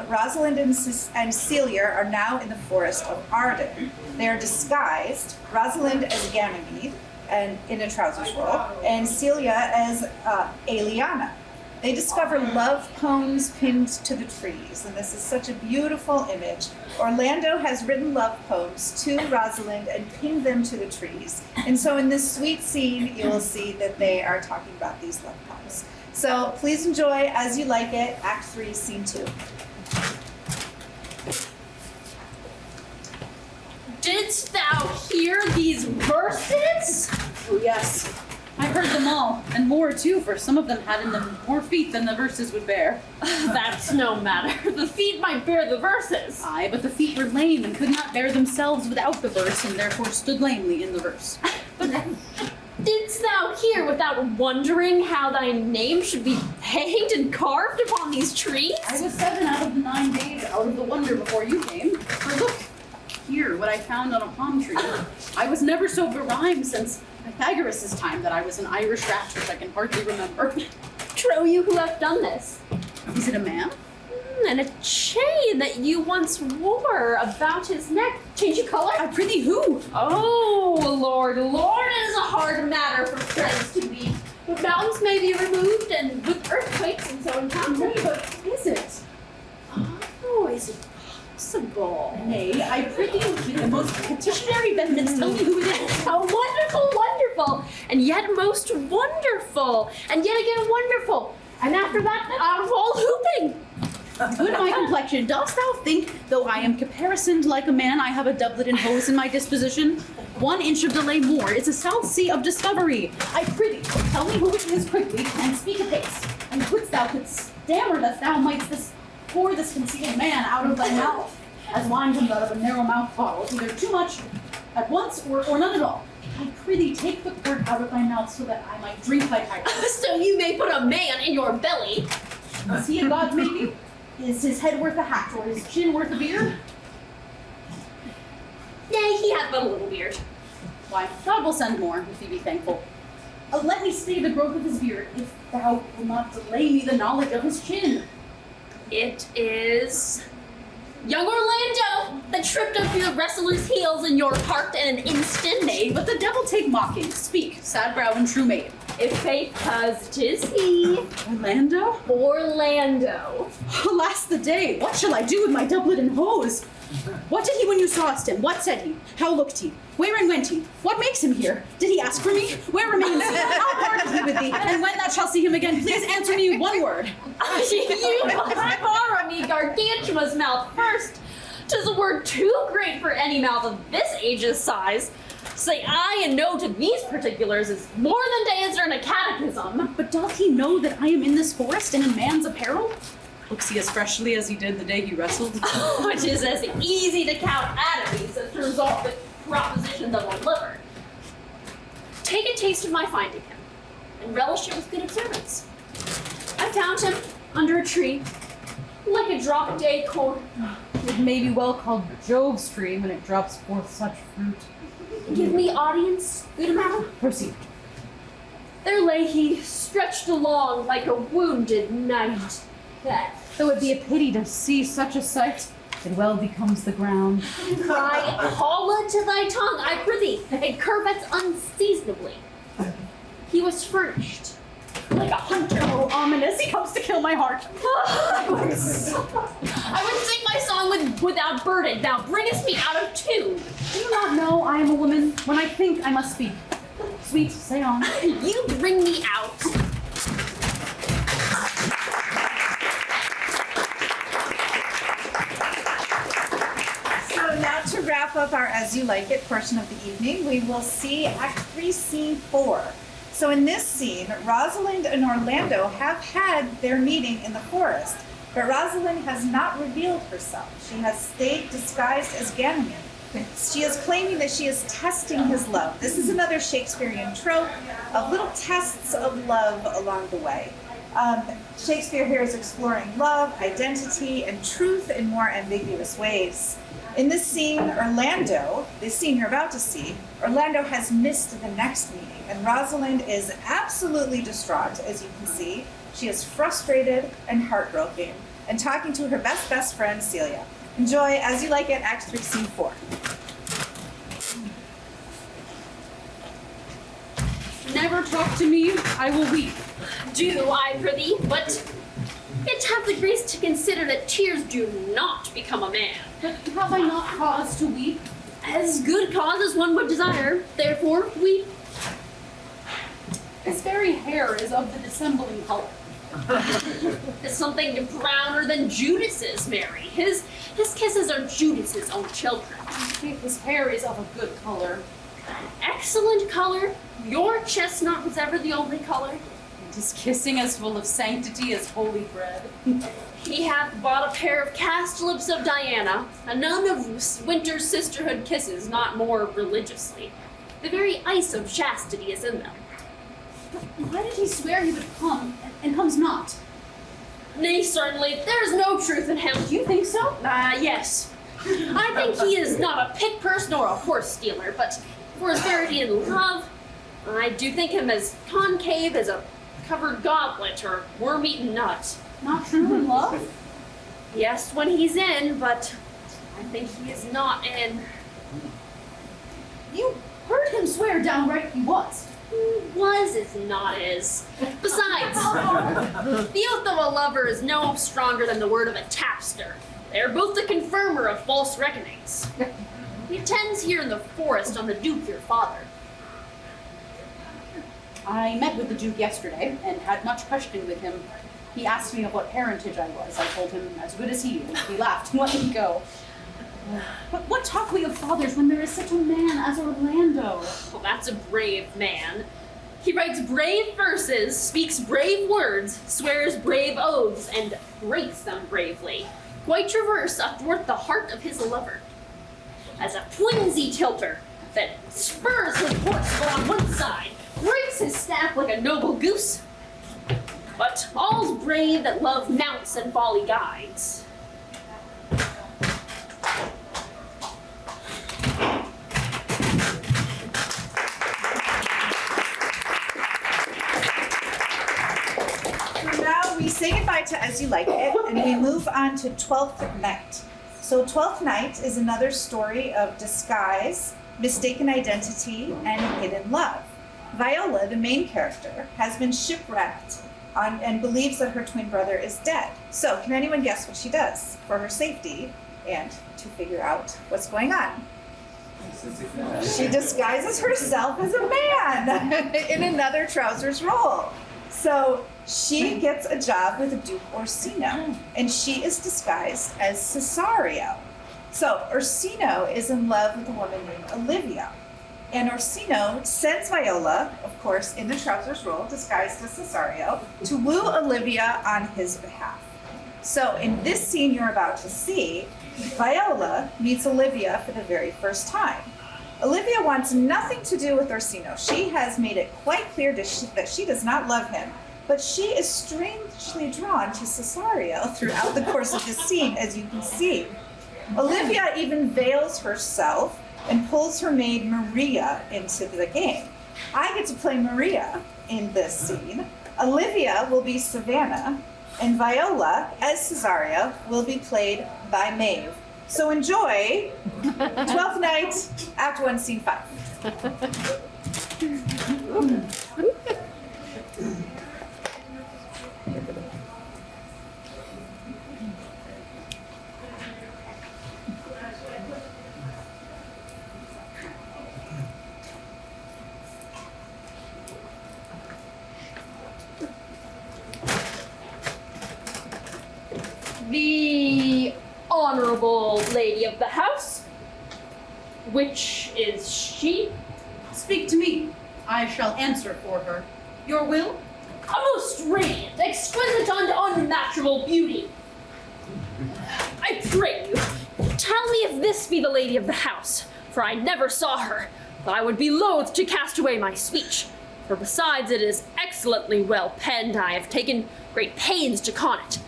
Rosalind and Celia are now in the forest of Arden. They are disguised, Rosalind as Ganymede, and in a trousers roll, and Celia as Aliana. They discover love poems pinned to the trees, and this is such a beautiful image. Orlando has written love poems to Rosalind and pinned them to the trees. And so in this sweet scene, you will see that they are talking about these love poems. So please enjoy As You Like It, Act 3, Scene 2. Didst thou hear these verses? Oh, yes. I heard them all, and more too, for some of them had in them more feet than the verses would bear. That's no matter. The feet might bear the verses. Aye, but the feet were lame and could not bear themselves without the verse, and therefore stood lamely in the verse. But didst thou hear without wondering how thy name should be hanged and carved upon these trees? I was 7 out of the 9 days out of the wonder before you came. For look, here, what I found on a palm tree. I was never so berhymed since Pythagoras' time that I was an Irish rat, which I can hardly remember. Trow you who have done this. Is it a man? And a chain that you once wore about his neck. Change of color? I prithee who? Oh, Lord, it is a hard matter for friends to meet. But mountains may be removed, and with earthquakes and so encountered. Nay, but is it? Oh, is it possible? Nay, I prithee with the most petitionary vehemence, tell me who it is. How wonderful, wonderful, and yet most wonderful, and yet again wonderful, and after that, out of all hooping. Good my complexion, dost thou think, though I am caparisoned like a man, I have a doublet and hose in my disposition? 1 inch of delay more is a South Sea of discovery. I prithee, tell me who it is quickly, and speak apace. And wouldst thou could stammer that thou mightst pour this concealed man out of thy mouth, as wine comes out of a narrow mouthed bottle, either too much at once or none at all. I prithee take the cork out of thy mouth so that I might drink thy pipe. So you may put a man in your belly. Is he a god maybe? Is his head worth a hat, or his chin worth a beard? Nay, he hath but a little beard. Why, God will send more, if he be thankful. Let me stay the growth of his beard, if thou will not delay me the knowledge of his chin. It is young Orlando that tripped up your wrestler's heels in your heart in an instant. Nay, but the devil take mocking. Speak, sad brow and true maid. If faith, 'cause 'tis he. Orlando? Orlando. Alas the day! What shall I do with my doublet and hose? What did he when you sawest him? What said he? How looked he? Where and went he? What makes him here? Did he ask for me? Where remains he? How parted he with thee? And when thou shalt see him again, please answer me 1 word. You borrow me, Gargantua. gargantua's mouth first. 'Tis a word too great for any mouth of this age's size. Say aye and no to these particulars is more than to answer in a catechism. But doth he know that I am in this forest and in man's apparel? Looks he as freshly as he did the day he wrestled? Which is as easy to count atomies as to resolve the propositions of a liver. Take a taste of my finding him, and relish it with good observance. I found him under a tree, like a dropped acorn. It may be well called Jove's tree when it drops forth such fruit. Give me audience, good madam. Proceed. There lay he, stretched along like a wounded knight. That Though it be a pity to see such a sight, it well becomes the ground. cry holla to thy tongue, I prithee, and curvets unseasonably. He was furnished like a hunter. Oh, ominous, he comes to kill my heart. I would sing my song without burden. Thou bringest me out of tune. Do you not know I am a woman? When I think, I must speak. Sweet, say on. You bring me out. So now to wrap up our As You Like It portion of the evening, we will see Act 3, Scene 4. So in this scene, Rosalind and Orlando have had their meeting in the forest, but Rosalind has not revealed herself. She has stayed disguised as Ganymede. She is claiming that she is testing his love. This is another Shakespearean trope of little tests of love along the way. Shakespeare here is exploring love, identity, and truth in more ambiguous ways. In this scene, Orlando, the scene you're about to see, Orlando has missed the next meeting, and Rosalind is absolutely distraught, as you can see. She is frustrated and heartbroken, and talking to her best friend, Celia. Enjoy As You Like It, Act 3, Scene 4. Never talk to me, I will weep. Do I prithee, but yet have the grace to consider that tears do not become a man. But have I not cause to weep? As good cause as one would desire, therefore weep. His very hair is of the dissembling color. Is something browner than Judas's, Mary. His kisses are Judas's own children. His hair is of a good color. Excellent color. Your chestnut was ever the only color. And his kissing as full of sanctity as holy bread. He hath bought a pair of cast lips of Diana, a nun of winter's sisterhood kisses not more religiously. The very ice of chastity is in them. Why did he swear he would come and comes not? Nay, certainly, there is no truth in him. Do you think so? Yes. I think he is not a pick purse nor a horse stealer, but for his verity in love, I do think him as concave as a covered goblet or worm-eaten nut. Not true in love? Yes, when he's in, but I think he is not in. You heard him swear downright he was. Was is not is. Besides, the oath of a lover is no stronger than the word of a tapster. They are both the confirmer of false reckonings. He attends here in the forest on the Duke your father. I met with the Duke yesterday and had much question with him. He asked me of what parentage I was. I told him as good as he, and he laughed and let me go. But what talk we of fathers when there is such a man as Orlando? Well, that's a brave man. He writes brave verses, speaks brave words, swears brave oaths, and breaks them bravely. Quite traverse athwart the heart of his lover. As a flimsy tilter that spurs his horse on one side, breaks his staff like a noble goose. But all's brave that love mounts and folly guides. So now we say goodbye to As You Like It, and we move on to 12th Night. So 12th Night is another story of disguise, mistaken identity, and hidden love. Viola, the main character, has been shipwrecked and believes that her twin brother is dead. So can anyone guess what she does for her safety and to figure out what's going on? She disguises herself as a man in another trousers role. So She gets a job with Duke Orsino, and she is disguised as Cesario. So Orsino is in love with a woman named Olivia. And Orsino sends Viola, of course, in the trouser's role, disguised as Cesario, to woo Olivia on his behalf. So in this scene you're about to see, Viola meets Olivia for the very first time. Olivia wants nothing to do with Orsino. She has made it quite clear that she does not love him, but she is strangely drawn to Cesario throughout the course of this scene, as you can see. Olivia even veils herself and pulls her maid Maria into the game. I get to play Maria in this scene. Olivia will be Savannah, and Viola, as Cesario, will be played by Maeve. So enjoy 12th Night, Act 1, Scene 5. The honorable lady of the house. Which is she? Speak to me. I shall answer for her. Your will? A most radiant, exquisite, and unmatchable beauty. I pray you, tell me if this be the lady of the house, for I never saw her, but I would be loath to cast away my speech. For besides it is excellently well penned, I have taken great pains to con it.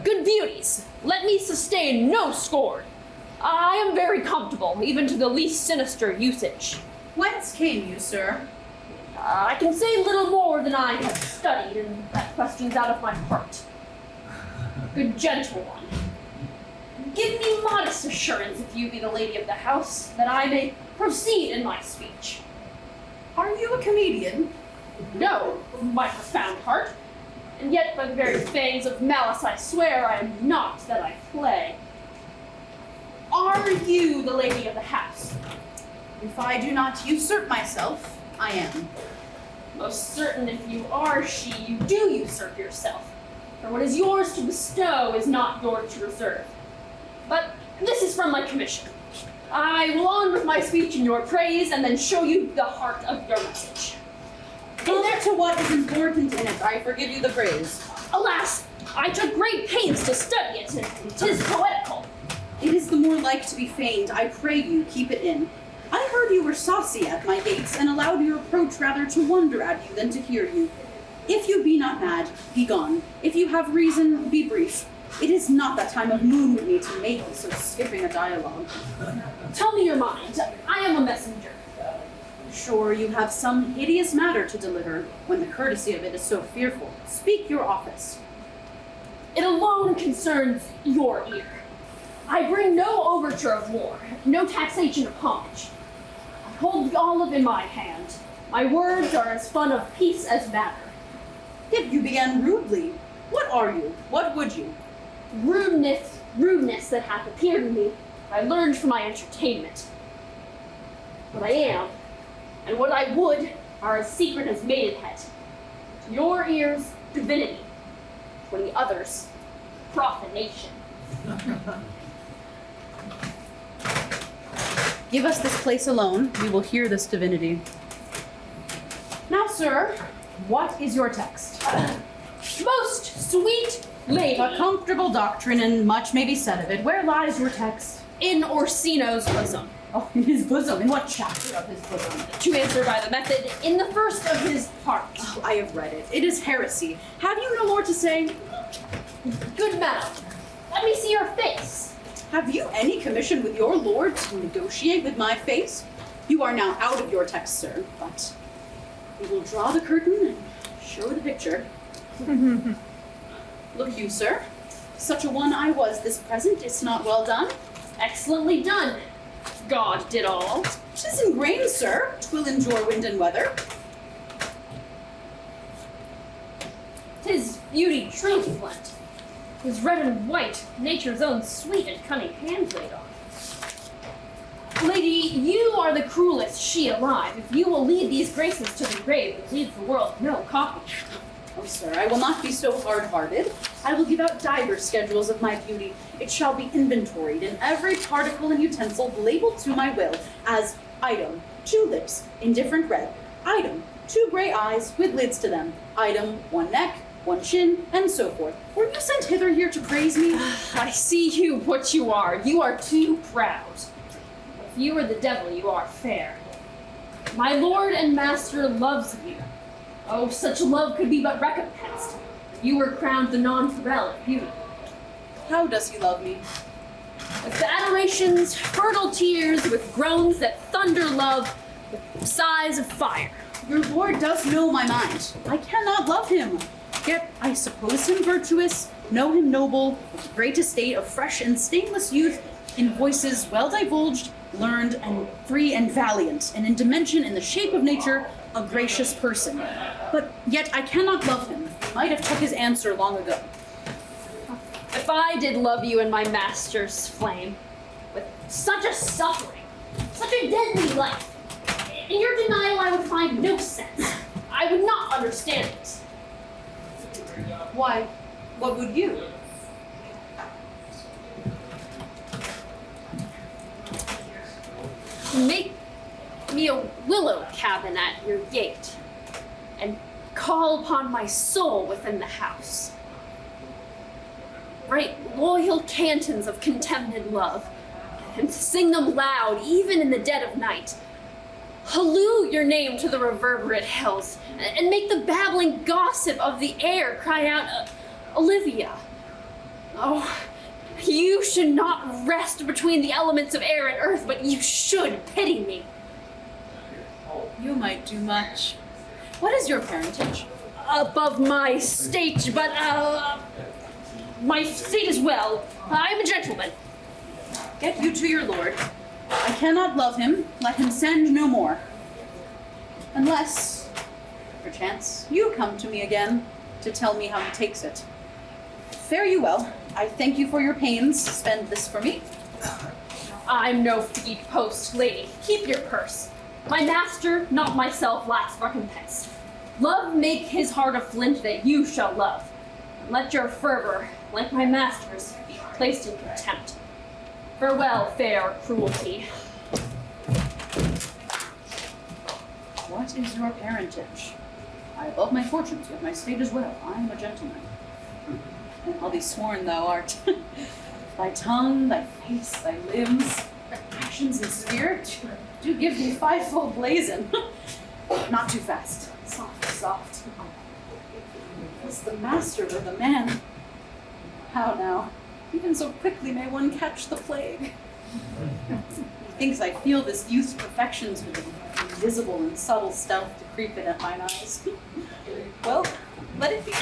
Good beauties, let me sustain no scorn. I am very comfortable, even to the least sinister usage. Whence came you, sir? I can say little more than I have studied, and that question's out of my heart. Good gentle one, give me modest assurance if you be the lady of the house, that I may proceed in my speech. Are you a comedian? No, my profound heart, and yet by the very fangs of malice I swear I am not that I play. Are you the lady of the house? If I do not usurp myself, I am. Most certain if you are she, you do usurp yourself. For what is yours to bestow is not yours to reserve. But this is from my commission. I will on with my speech in your praise and then show you the heart of your message. There to what is important in it, I forgive you the praise. Alas, I took great pains to study it, and 'tis poetical. It is the more like to be feigned. I pray you, keep it in. I heard you were saucy at my gates, and allowed your approach rather to wonder at you than to hear you. If you be not mad, be gone. If you have reason, be brief. It is not that time of moon with me to make so skipping a dialogue. Tell me your mind. I am a messenger. Sure, you have some hideous matter to deliver, when the courtesy of it is so fearful. Speak your office. It alone concerns your ear. I bring no overture of war, no taxation of homage. I hold the olive in my hand. My words are as fun of peace as matter. Yet you began rudely. What are you? What would you? Rudeness that hath appeared in me, I learned from my entertainment. What I am, and what I would, are as secret as maidenhead. To your ears, divinity. To the others, profanation. Give us this place alone. We will hear this divinity. Now, sir, what is your text? Most sweet lady. A comfortable doctrine, and much may be said of it. Where lies your text? In Orsino's bosom. Oh, in his bosom. In what chapter of his bosom? To answer by the method, in the first of his heart. Oh, I have read it. It is heresy. Have you no more to say? Good madam, let me see your face. Have you any commission with your lord to negotiate with my face? You are now out of your text, sir, but we will draw the curtain and show the picture. Look you, sir. Such a one I was this present, it's not well done. Excellently done. God did all. 'Tis ingrained, sir. 'Twill endure wind and weather. 'Tis beauty truly blent. 'Tis red and white, nature's own sweet and cunning hand laid on. Lady, you are the cruelest she alive, if you will lead these graces to the grave and leave the world no copy. Oh, sir, I will not be so hard-hearted. I will give out divers schedules of my beauty. It shall be inventoried, and every particle and utensil labeled to my will as item, 2 lips, indifferent red, item, 2 gray eyes with lids to them, item, 1 neck, 1 chin, and so forth. Were you sent hither here to praise me? I see you what you are. You are too proud. If you are the devil, you are fair. My lord and master loves you. Oh, such love could be but recompensed. You were crowned the nonpareil of beauty. How does he love me? With adorations, fertile tears, with groans that thunder love, with sighs of fire. Your lord does know my mind. I cannot love him. Yet I suppose him virtuous, know him noble, with great estate of fresh and stainless youth, in voices well divulged, learned and free and valiant, and in dimension in the shape of nature, a gracious person. But yet I cannot love him. He might have took his answer long ago. If I did love you in my master's flame, with such a suffering, such a deadly life, in your denial I would find no sense. I would not understand it. Why, what would you? Make me a willow cabin at your gate, and call upon my soul within the house. Write loyal cantons of contemned love, and sing them loud, even in the dead of night. Halloo your name to the reverberate hills, and make the babbling gossip of the air cry out, Olivia. Oh, you should not rest between the elements of air and earth, but you should pity me. You might do much. What is your parentage? Above my state, but, my state as well. I'm a gentleman. Get you to your lord. I cannot love him. Let him send no more. Unless, perchance, you come to me again to tell me how he takes it. Fare you well. I thank you for your pains. Spend this for me. I'm no feed post, lady. Keep your purse. My master, not myself, lacks recompense. Love make his heart a flint that you shall love. And let your fervor, like my master's, be placed in contempt. Farewell, fair cruelty. What is your parentage? I love my fortunes, yet my state as well. I am a gentleman. I'll be sworn thou art. Thy tongue, thy face, thy limbs, thy actions and spirit do give thee fivefold blazon. Not too fast. Soft, soft. Was the master or the man? How now? Even so quickly may one catch the plague. Methinks I feel this youth's perfections with invisible and subtle stealth to creep in at mine eyes. Well, let it be.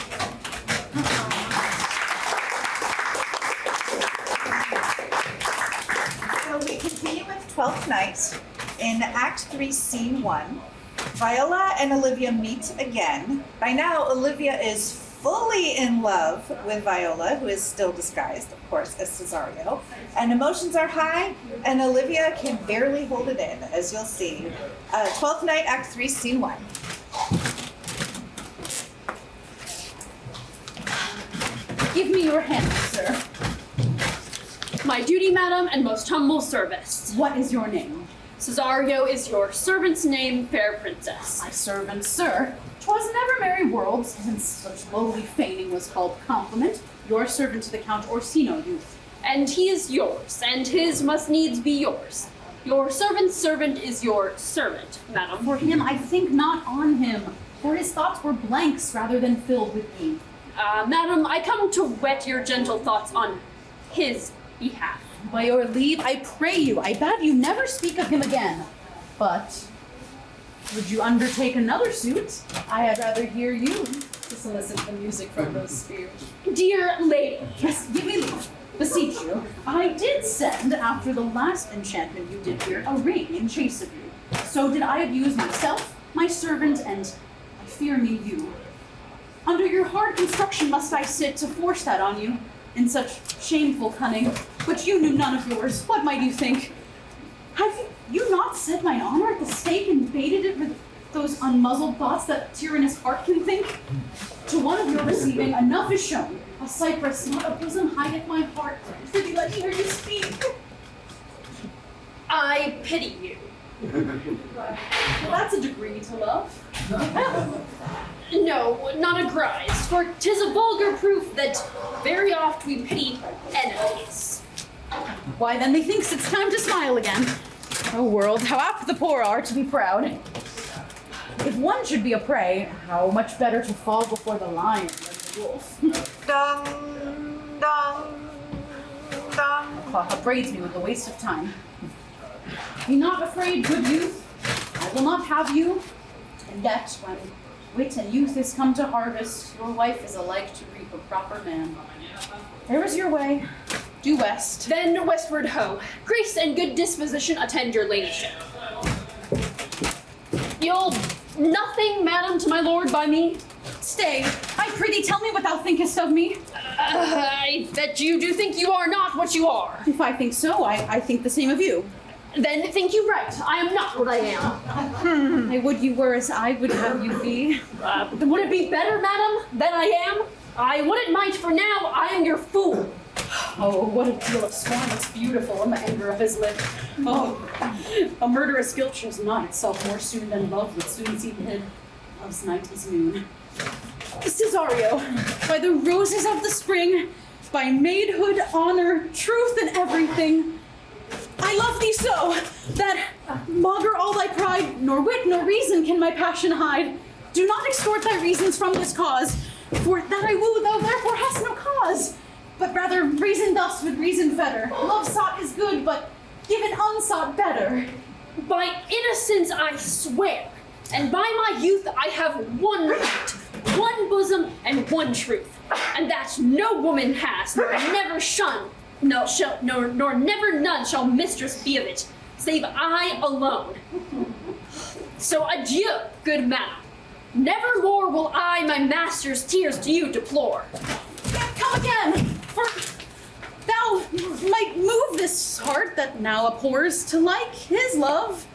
So we continue with Twelfth Night. In Act 3, Scene 1, Viola and Olivia meet again. By now, Olivia is fully in love with Viola, who is still disguised, of course, as Cesario. And emotions are high, and Olivia can barely hold it in, as you'll see. 12th Night, Act 3, Scene 1. Give me your hand, sir. My duty, madam, and most humble service. What is your name? Cesario is your servant's name, fair princess. My servant, sir. 'Twas never merry world, since such lowly feigning was called compliment. Your servant to the Count Orsino youth. And he is yours, and his must needs be yours. Your servant's servant is your servant, madam. For him, I think not on him, for his thoughts were blanks rather than filled with me. Madam, I come to whet your gentle thoughts on his behalf. By your leave, I pray you, I bade you never speak of him again. But would you undertake another suit? I had rather hear you to solicit the music from those spears. Dear lady, Yes, give me leave. Beseech you. I did send, after the last enchantment you did here, a ring in chase of you. So did I abuse myself, my servant, and I fear me you. Under your hard construction must I sit to force that on you, in such shameful cunning, which you knew none of yours. What might you think? Have you not set mine honor at the stake and baited it with those unmuzzled thoughts that tyrannous heart can think? To one of your receiving, enough is shown. A cypress, not a bosom, hideth my heart. Prithee, let me hear you speak. I pity you. Well, that's a degree to love. No, not a grise, for 'tis a vulgar proof that very oft we pity enemies. Why, then methinks it's time to smile again. O world, how apt the poor are to be proud. If one should be a prey, how much better to fall before the lion than the wolf. Dun, dun, dun. Cloth upbraids me with the waste of time. Be not afraid, good youth. I will not have you. And yet, when wit and youth is come to harvest, your wife is alike to reap a proper man. There is your way. Due west. Then westward ho. Grace and good disposition attend your ladyship. You'll nothing, madam, to my lord by me? Stay. I prithee, tell me what thou thinkest of me. I bet you do think you are not what you are. If I think so, I think the same of you. Then think you right. I am not what I am. I would you were as I would have you be. Would it be better, madam, than I am? I would it might, for now I am your fool. Oh, what a deal of scorn is beautiful in the anger of his lip. Oh, a murderous guilt shows not itself more soon than love would soon seem hid. Love's night is noon. Cesario, by the roses of the spring, by maidhood, honor, truth, and everything, I love thee so, that, maugre all thy pride, nor wit nor reason can my passion hide. Do not extort thy reasons from this cause, for that I woo thou therefore hast no cause. But rather reason thus with reason fetter. Love sought is good, but given unsought better. By innocence I swear, and by my youth I have one heart, one bosom, and one truth, and that no woman has, nor never nor never none shall mistress be of it, save I alone. So adieu, good madam. Never more will I my master's tears to you deplore. Come again, for thou might move this heart that now abhors to like his love.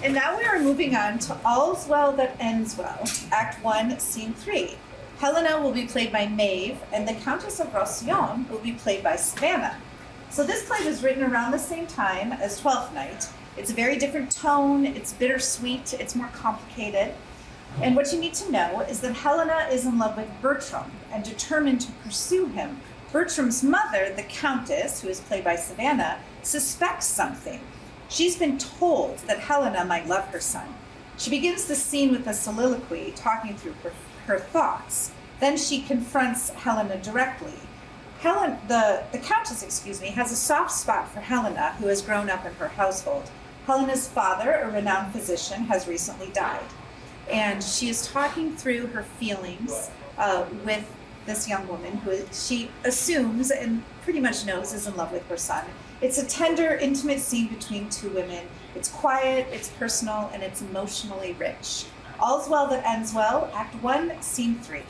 And now we are moving on to All's Well That Ends Well, Act 1, Scene 3. Helena will be played by Maeve, and the Countess of Roussillon will be played by Savannah. So this play was written around the same time as Twelfth Night. It's a very different tone, it's bittersweet, it's more complicated. And what you need to know is that Helena is in love with Bertram and determined to pursue him. Bertram's mother, the Countess, who is played by Savannah, suspects something. She's been told that Helena might love her son. She begins the scene with a soliloquy, talking through her thoughts. Then she confronts Helena directly. The Countess, has a soft spot for Helena, who has grown up in her household. Helena's father, a renowned physician, has recently died. And she is talking through her feelings with this young woman who she assumes and pretty much knows is in love with her son. It's a tender, intimate scene between two women. It's quiet, it's personal, and it's emotionally rich. All's Well That Ends Well, Act 1, Scene 3.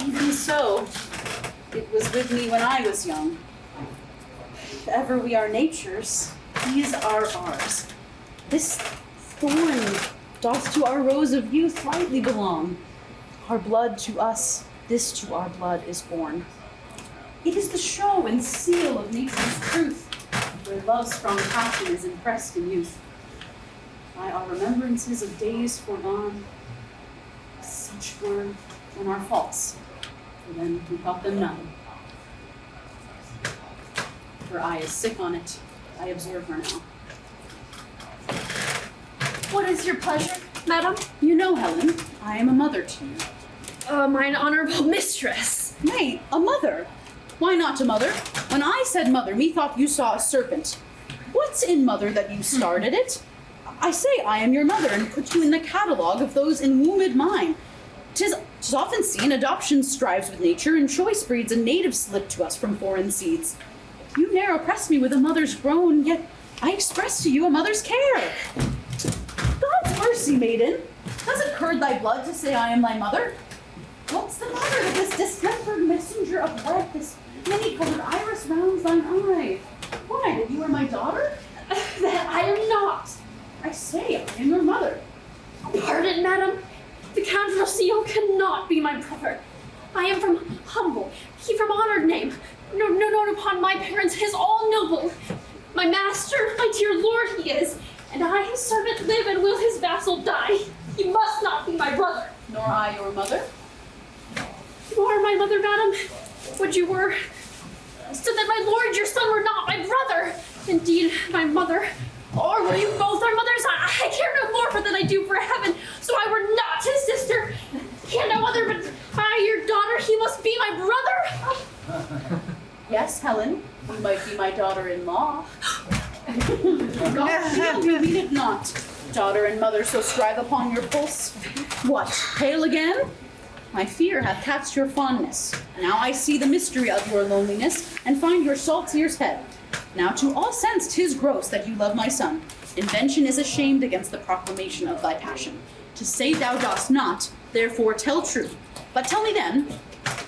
Even so, it was with me when I was young. If ever we are nature's, these are ours. This thorn doth to our rose of youth rightly belong. Our blood to us, this to our blood is born. It is the show and seal of nature's truth, where love's strong passion is impressed in youth. By our remembrances of days foregone, such were and are false, for then we thought them none. Her eye is sick on it. I observe her now. What is your pleasure, madam? You know, Helen, I am a mother to you. Mine honorable mistress. Nay, a mother. Why not a mother? When I said mother, methought you saw a serpent. What's in mother that you started it? I say I am your mother and put you in the catalogue of those enwombed mine. 'Tis 'Tis often seen adoption strives with nature, and choice breeds a native slip to us from foreign seeds. You ne'er oppress me with a mother's groan, yet I express to you a mother's care. God's mercy, maiden, does it curd thy blood to say I am thy mother? What's the matter with this distempered messenger of lead, this many-colored iris rounds thine eye? Why, that you are my daughter? That I am not. I say, I am your mother. Pardon, madam. The Count Rossio cannot be my brother. I am from humble, he from honored name. No known upon my parents, his all noble. My master, my dear lord he is, and I his servant live and will his vassal die. He must not be my brother. Nor I your mother. You are my mother, madam. Would you were, so that my lord your son were not my brother. Indeed, my mother. Or were you both our mothers? I care no more for than I do for heaven, so I were not his sister. Can no other but I, your daughter, he must be my brother. Yes, Helen, you might be my daughter-in-law. God shield you, mean it not. Daughter and mother so strive upon your pulse. What, pale again? My fear hath catched your fondness. Now I see the mystery of your loneliness, and find your salt ear's head. Now to all sense 'tis gross that you love my son. Invention is ashamed against the proclamation of thy passion. To say thou dost not, therefore tell true. But tell me then,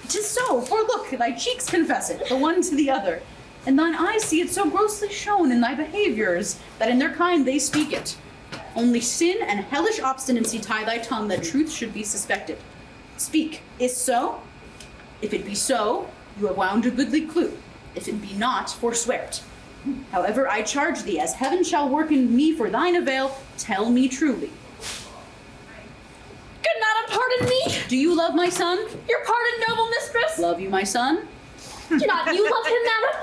'tis so, for look, thy cheeks confess it, the one to the other. And thine eyes see it so grossly shown in thy behaviors, that in their kind they speak it. Only sin and hellish obstinacy tie thy tongue that truth should be suspected. Speak, is so? If it be so, you have wound a goodly clue. If it be not, forswear't. However, I charge thee, as heaven shall work in me for thine avail, tell me truly. Good madam, pardon me. Do you love my son? Your pardon, noble mistress. Love you, my son? Do not you love him, madam?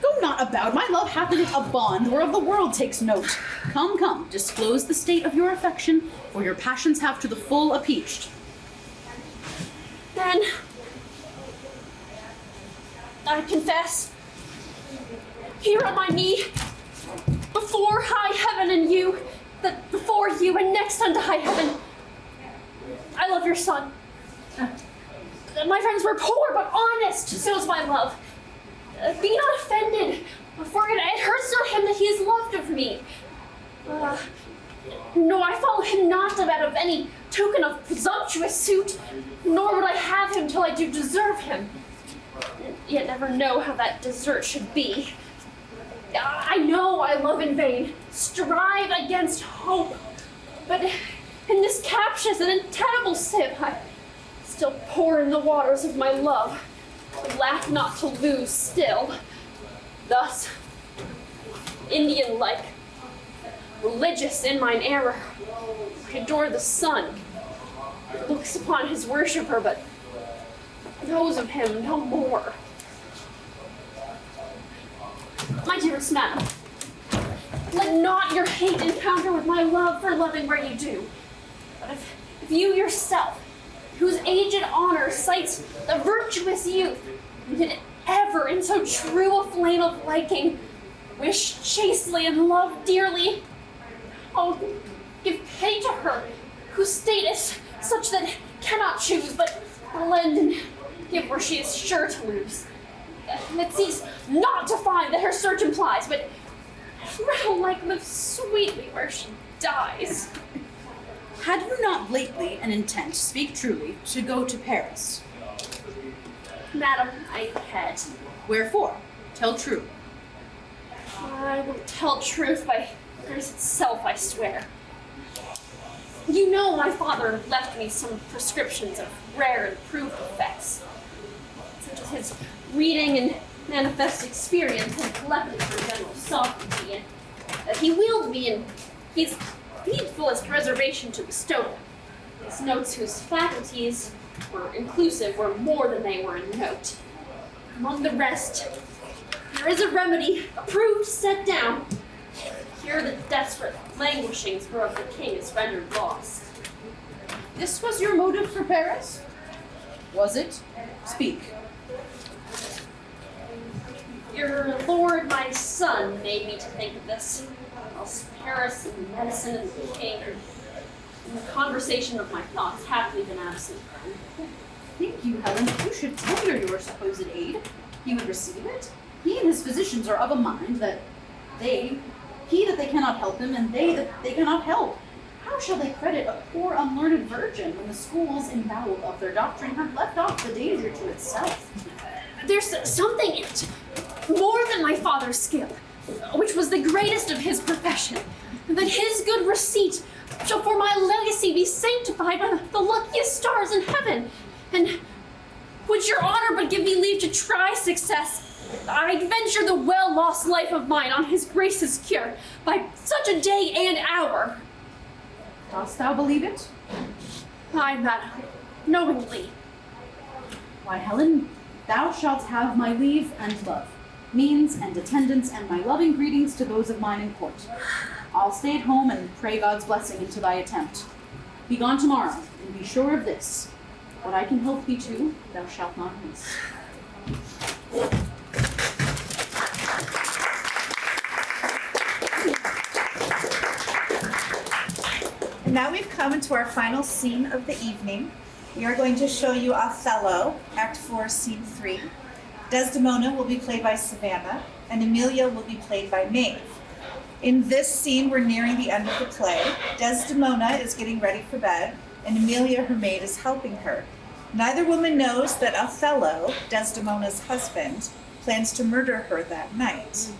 Go not about, my love hath in it a bond, whereof the world takes note. Come, disclose the state of your affection, for your passions have to the full appeached. Then I confess, here on my knee, before high heaven and you, that before you and next unto high heaven, I love your son. My friends were poor but honest, so is my love. Be not offended, for it hurts not him that he is loved of me. No, I follow him not out of any token of presumptuous suit, nor would I have him till I do deserve him. Yet never know how that desert should be. I know I love in vain, strive against hope, but in this captious and untenable sieve, I still pour in the waters of my love, but lack not to lose still. Thus, Indian-like, religious in mine error, I adore the sun, looks upon his worshipper, but knows of him no more. My dearest madam, let not your hate encounter with my love for loving where you do. But if you yourself, whose aged honor cites the virtuous youth, did ever in so true a flame of liking, wish chastely and love dearly, oh, give pity to her, whose state is such that cannot choose, but lend and give where she is sure to lose. That seeks not to find that her search implies, but rather like live sweetly where she dies. Had you not lately an intent, speak truly, to go to Paris? Madam, I had. Wherefore? Tell true. I will tell truth by grace itself, I swear. You know my father left me some prescriptions of rare and proved effects, such as his reading and manifest experience had collected for general sovereignty, and that he willed me, and he's needfulest reservation to bestow them. His notes whose faculties were inclusive were more than they were in note. Among the rest, there is a remedy approved set down. Cure the desperate languishings whereof the king is rendered lost. This was your motive for Paris? Was it? Speak. Your lord, my son, made me to think of this. Else Paris and medicine and the king are the conversation of my thoughts happily been absent from. Thank you, Helen. You should tender your supposed aid. He would receive it. He and his physicians are of a mind that they cannot help him, and they that they cannot help. How shall they credit a poor unlearned virgin when the schools emboweled of their doctrine have left off the danger to itself? There's something in it, more than my father's skill, which was the greatest of his profession, that his good receipt shall for my legacy be sanctified by the luckiest stars in heaven. And would your honor but give me leave to try success, I'd venture the well-lost life of mine on his grace's cure by such a day and hour. Dost thou believe it? Aye, madam, knowingly. Why, Helen, thou shalt have my leave and love, means and attendance, and my loving greetings to those of mine in court. I'll stay at home and pray God's blessing into thy attempt. Be gone tomorrow, and be sure of this: what I can help thee to, thou shalt not miss. And now we've come into our final scene of the evening. We are going to show you Othello, Act 4, Scene 3. Desdemona will be played by Savannah, and Emilia will be played by Maeve. In this scene, we're nearing the end of the play. Desdemona is getting ready for bed, and Emilia, her maid, is helping her. Neither woman knows that Othello, Desdemona's husband, plans to murder her that night.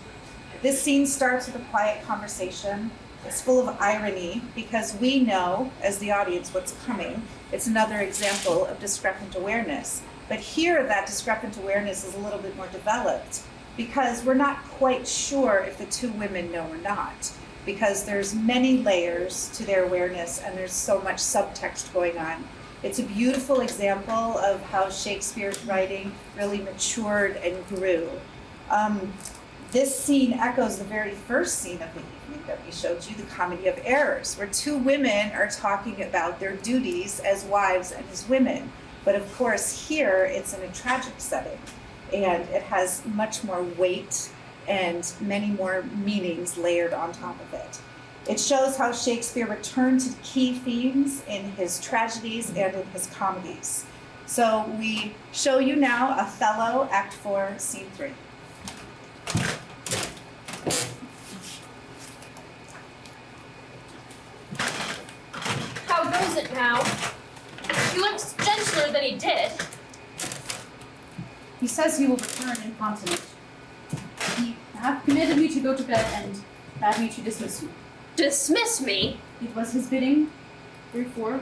This scene starts with a quiet conversation. It's full of irony because we know, as the audience, what's coming. It's another example of discrepant awareness. But here, that discrepant awareness is a little bit more developed because we're not quite sure if the two women know or not, because there's many layers to their awareness and there's so much subtext going on. It's a beautiful example of how Shakespeare's writing really matured and grew. This scene echoes the very first scene of the evening that we showed you, the Comedy of Errors, where two women are talking about their duties as wives and as women. But of course, here it's in a tragic setting, and it has much more weight and many more meanings layered on top of it. It shows how Shakespeare returned to key themes in his tragedies and in his comedies. So we show you now Othello, Act 4, Scene 3. How goes it now? He looks gentler than he did. He says he will return incontinent. He hath commanded me to go to bed and bade me to dismiss you. Dismiss me? It was his bidding. Therefore,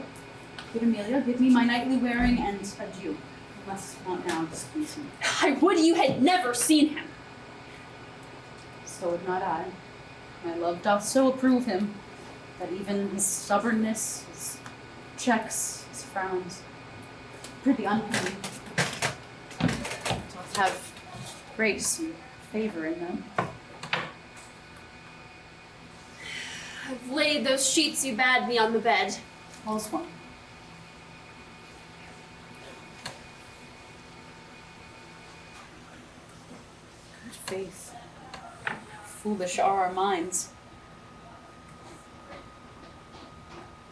good Emilia, give me my nightly wearing and adieu. You must not now displease me. I would you had never seen him. So would not I. My love doth so approve him that even his stubbornness, his checks, his frowns, pretty unpity, doth have grace and favor in them. I've laid those sheets you bade me on the bed. All's one. Good faith. Foolish are our minds.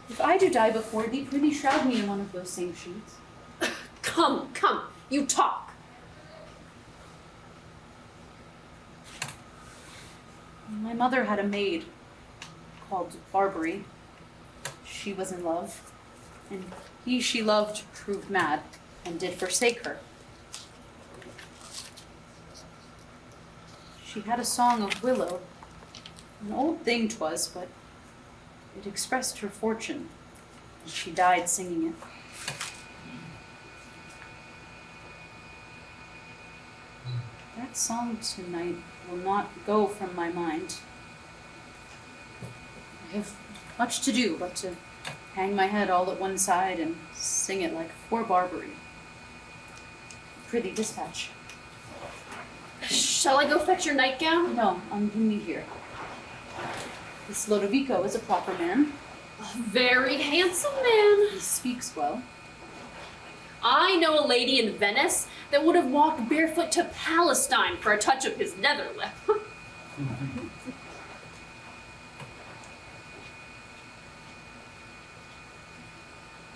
If I do die before thee, prithee shroud me in one of those same sheets. Come, you talk. My mother had a maid called Barbary. She was in love, and he she loved proved mad, and did forsake her. She had a song of willow. An old thing 'twas, but it expressed her fortune, and she died singing it. That song tonight will not go from my mind. I have much to do but to hang my head all at one side and sing it like poor Barbary. Prithee, dispatch. Shall I go fetch your nightgown? No, undo me here. This Lodovico is a proper man. A very handsome man. He speaks well. I know a lady in Venice that would have walked barefoot to Palestine for a touch of his nether lip.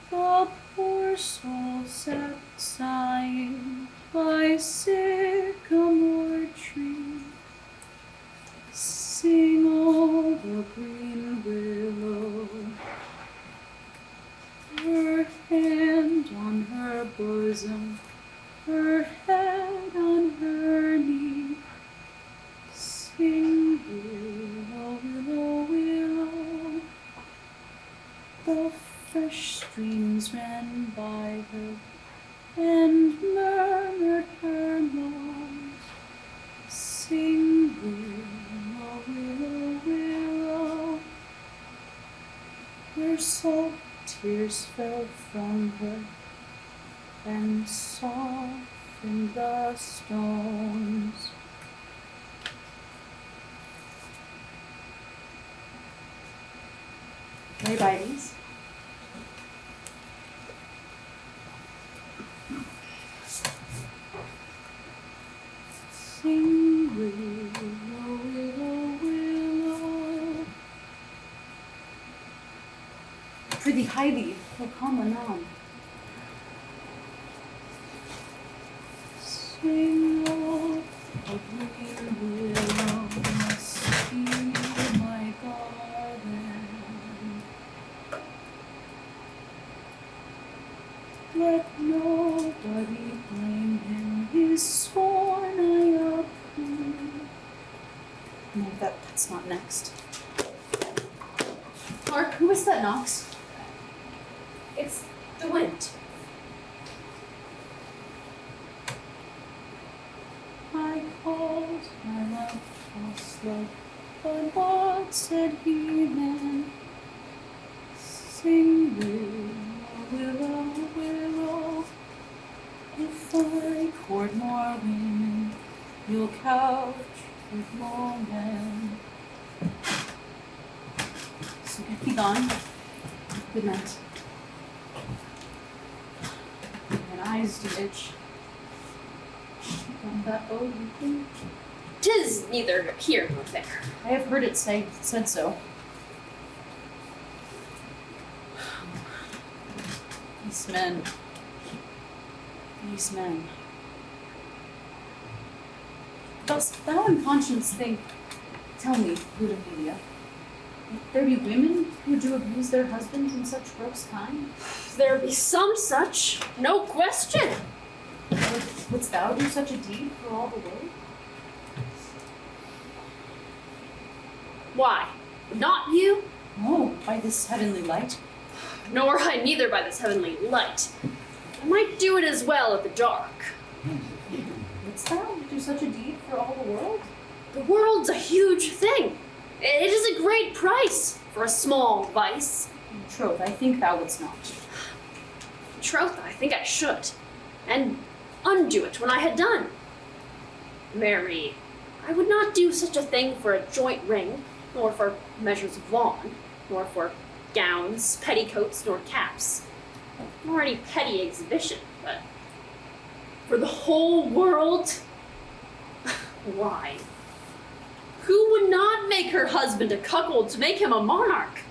The poor soul sat sighing by sycamore tree. Sing all the green willow, her hand on her bosom, her head on her knee. Sing willow, willow, willow. The fresh streams ran by her and murmured her moans. Sing willow, willow, willow. Her salt tears fell from her and softened the stones. Lay by these. Sing willow, willow, willow. Prithee, hie thee, O come anon. Sing all the green willow must be my garden. Let nobody blame him, his scorn I approve. No, that's not next. Clark, who is that knocks? It's the wind. I called my love false love, but what said he then? Sing willow, willow, willow. If I court more women, you'll couch with more men. So get thee gone. Good night. And eyes do itch. On that bow, you think? 'Tis neither here nor there. I have heard it said so. These men. These men. Dost thou in conscience think, tell me, Ludovidia, if there be women who do abuse their husbands in such gross kind? There be some such, no question. Wouldst thou do such a deed for all the world? Why? Not you? No, by this heavenly light. Nor I neither by this heavenly light. I might do it as well at the dark. Wouldst thou do such a deed for all the world? The world's a huge thing. It is a great price for a small vice. In troth, I think thou wouldst not. Troth, I think I should. And undo it when I had done. Marry, I would not do such a thing for a joint ring, nor for measures of lawn, nor for gowns, petticoats, nor caps, nor any petty exhibition, but for the whole world? Why? Who would not make her husband a cuckold to make him a monarch?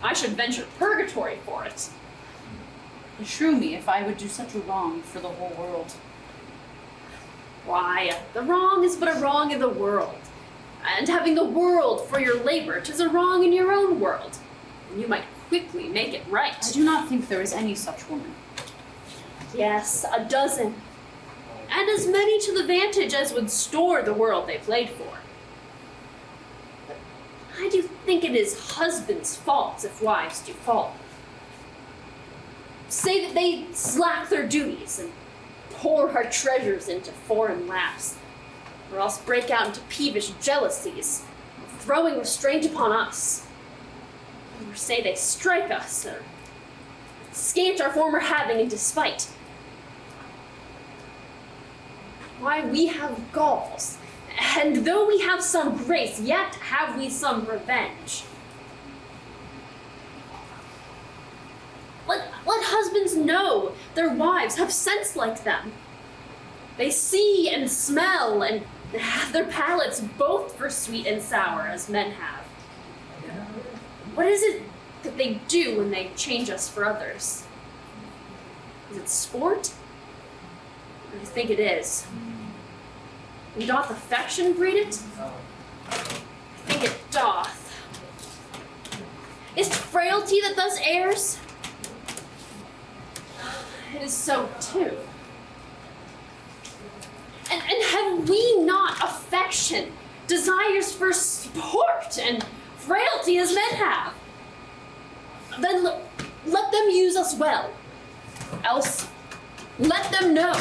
I should venture purgatory for it. Beshrew me if I would do such a wrong for the whole world. Why, the wrong is but a wrong in the world. And having the world for your labor, 'tis a wrong in your own world. And you might quickly make it right. I do not think there is any such woman. Yes, a dozen. And as many to the vantage as would store the world they played for. But I do think it is husbands' faults if wives do fall. Say that they slack their duties and pour her treasures into foreign laps, or else break out into peevish jealousies, throwing restraint upon us. Or say they strike us, or scant our former having in despite. Why, we have galls, and though we have some grace, yet have we some revenge. Let husbands know their wives have sense like them. They see and smell and have their palates both for sweet and sour as men have. What is it that they do when they change us for others? Is it sport? I think it is. And doth affection breed it? I think it doth. Is 't frailty that thus errs? It is so too. And have we not affection, desires for sport, and frailty as men have? Then let them use us well. Else, let them know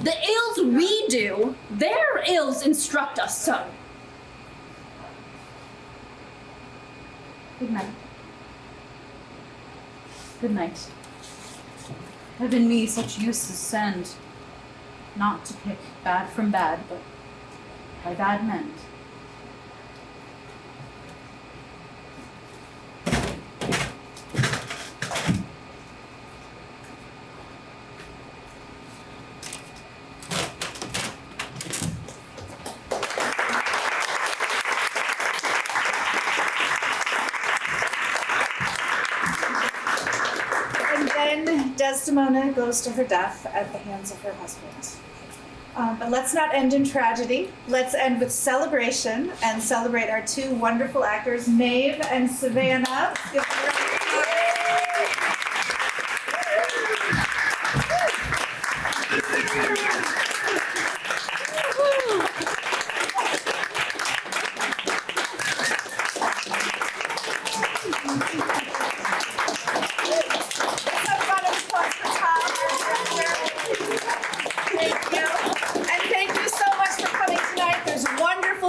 the ills we do, their ills instruct us so. Good night. Good night. Heaven me such uses send, not to pick bad from bad, but by bad mend. Then Desdemona goes to her death at the hands of her husband. But let's not end in tragedy. Let's end with celebration and celebrate our two wonderful actors, Maeve and Savannah. Give them a round of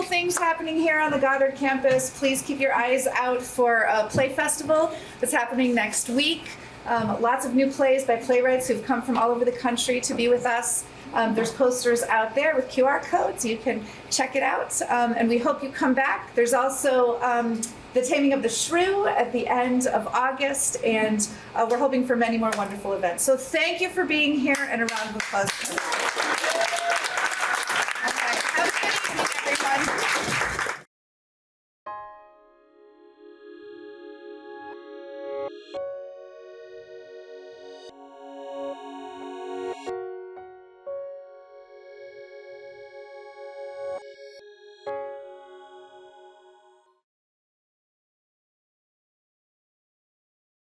things happening here on the Goddard campus. Please keep your eyes out for a play festival that's happening next week. Lots of new plays by playwrights who've come from all over the country to be with us. There's posters out there with QR codes. You can check it out, and we hope you come back. There's also the Taming of the Shrew at the end of August, and we're hoping for many more wonderful events. So thank you for being here, and a round of applause. Okay, have a good evening, everyone.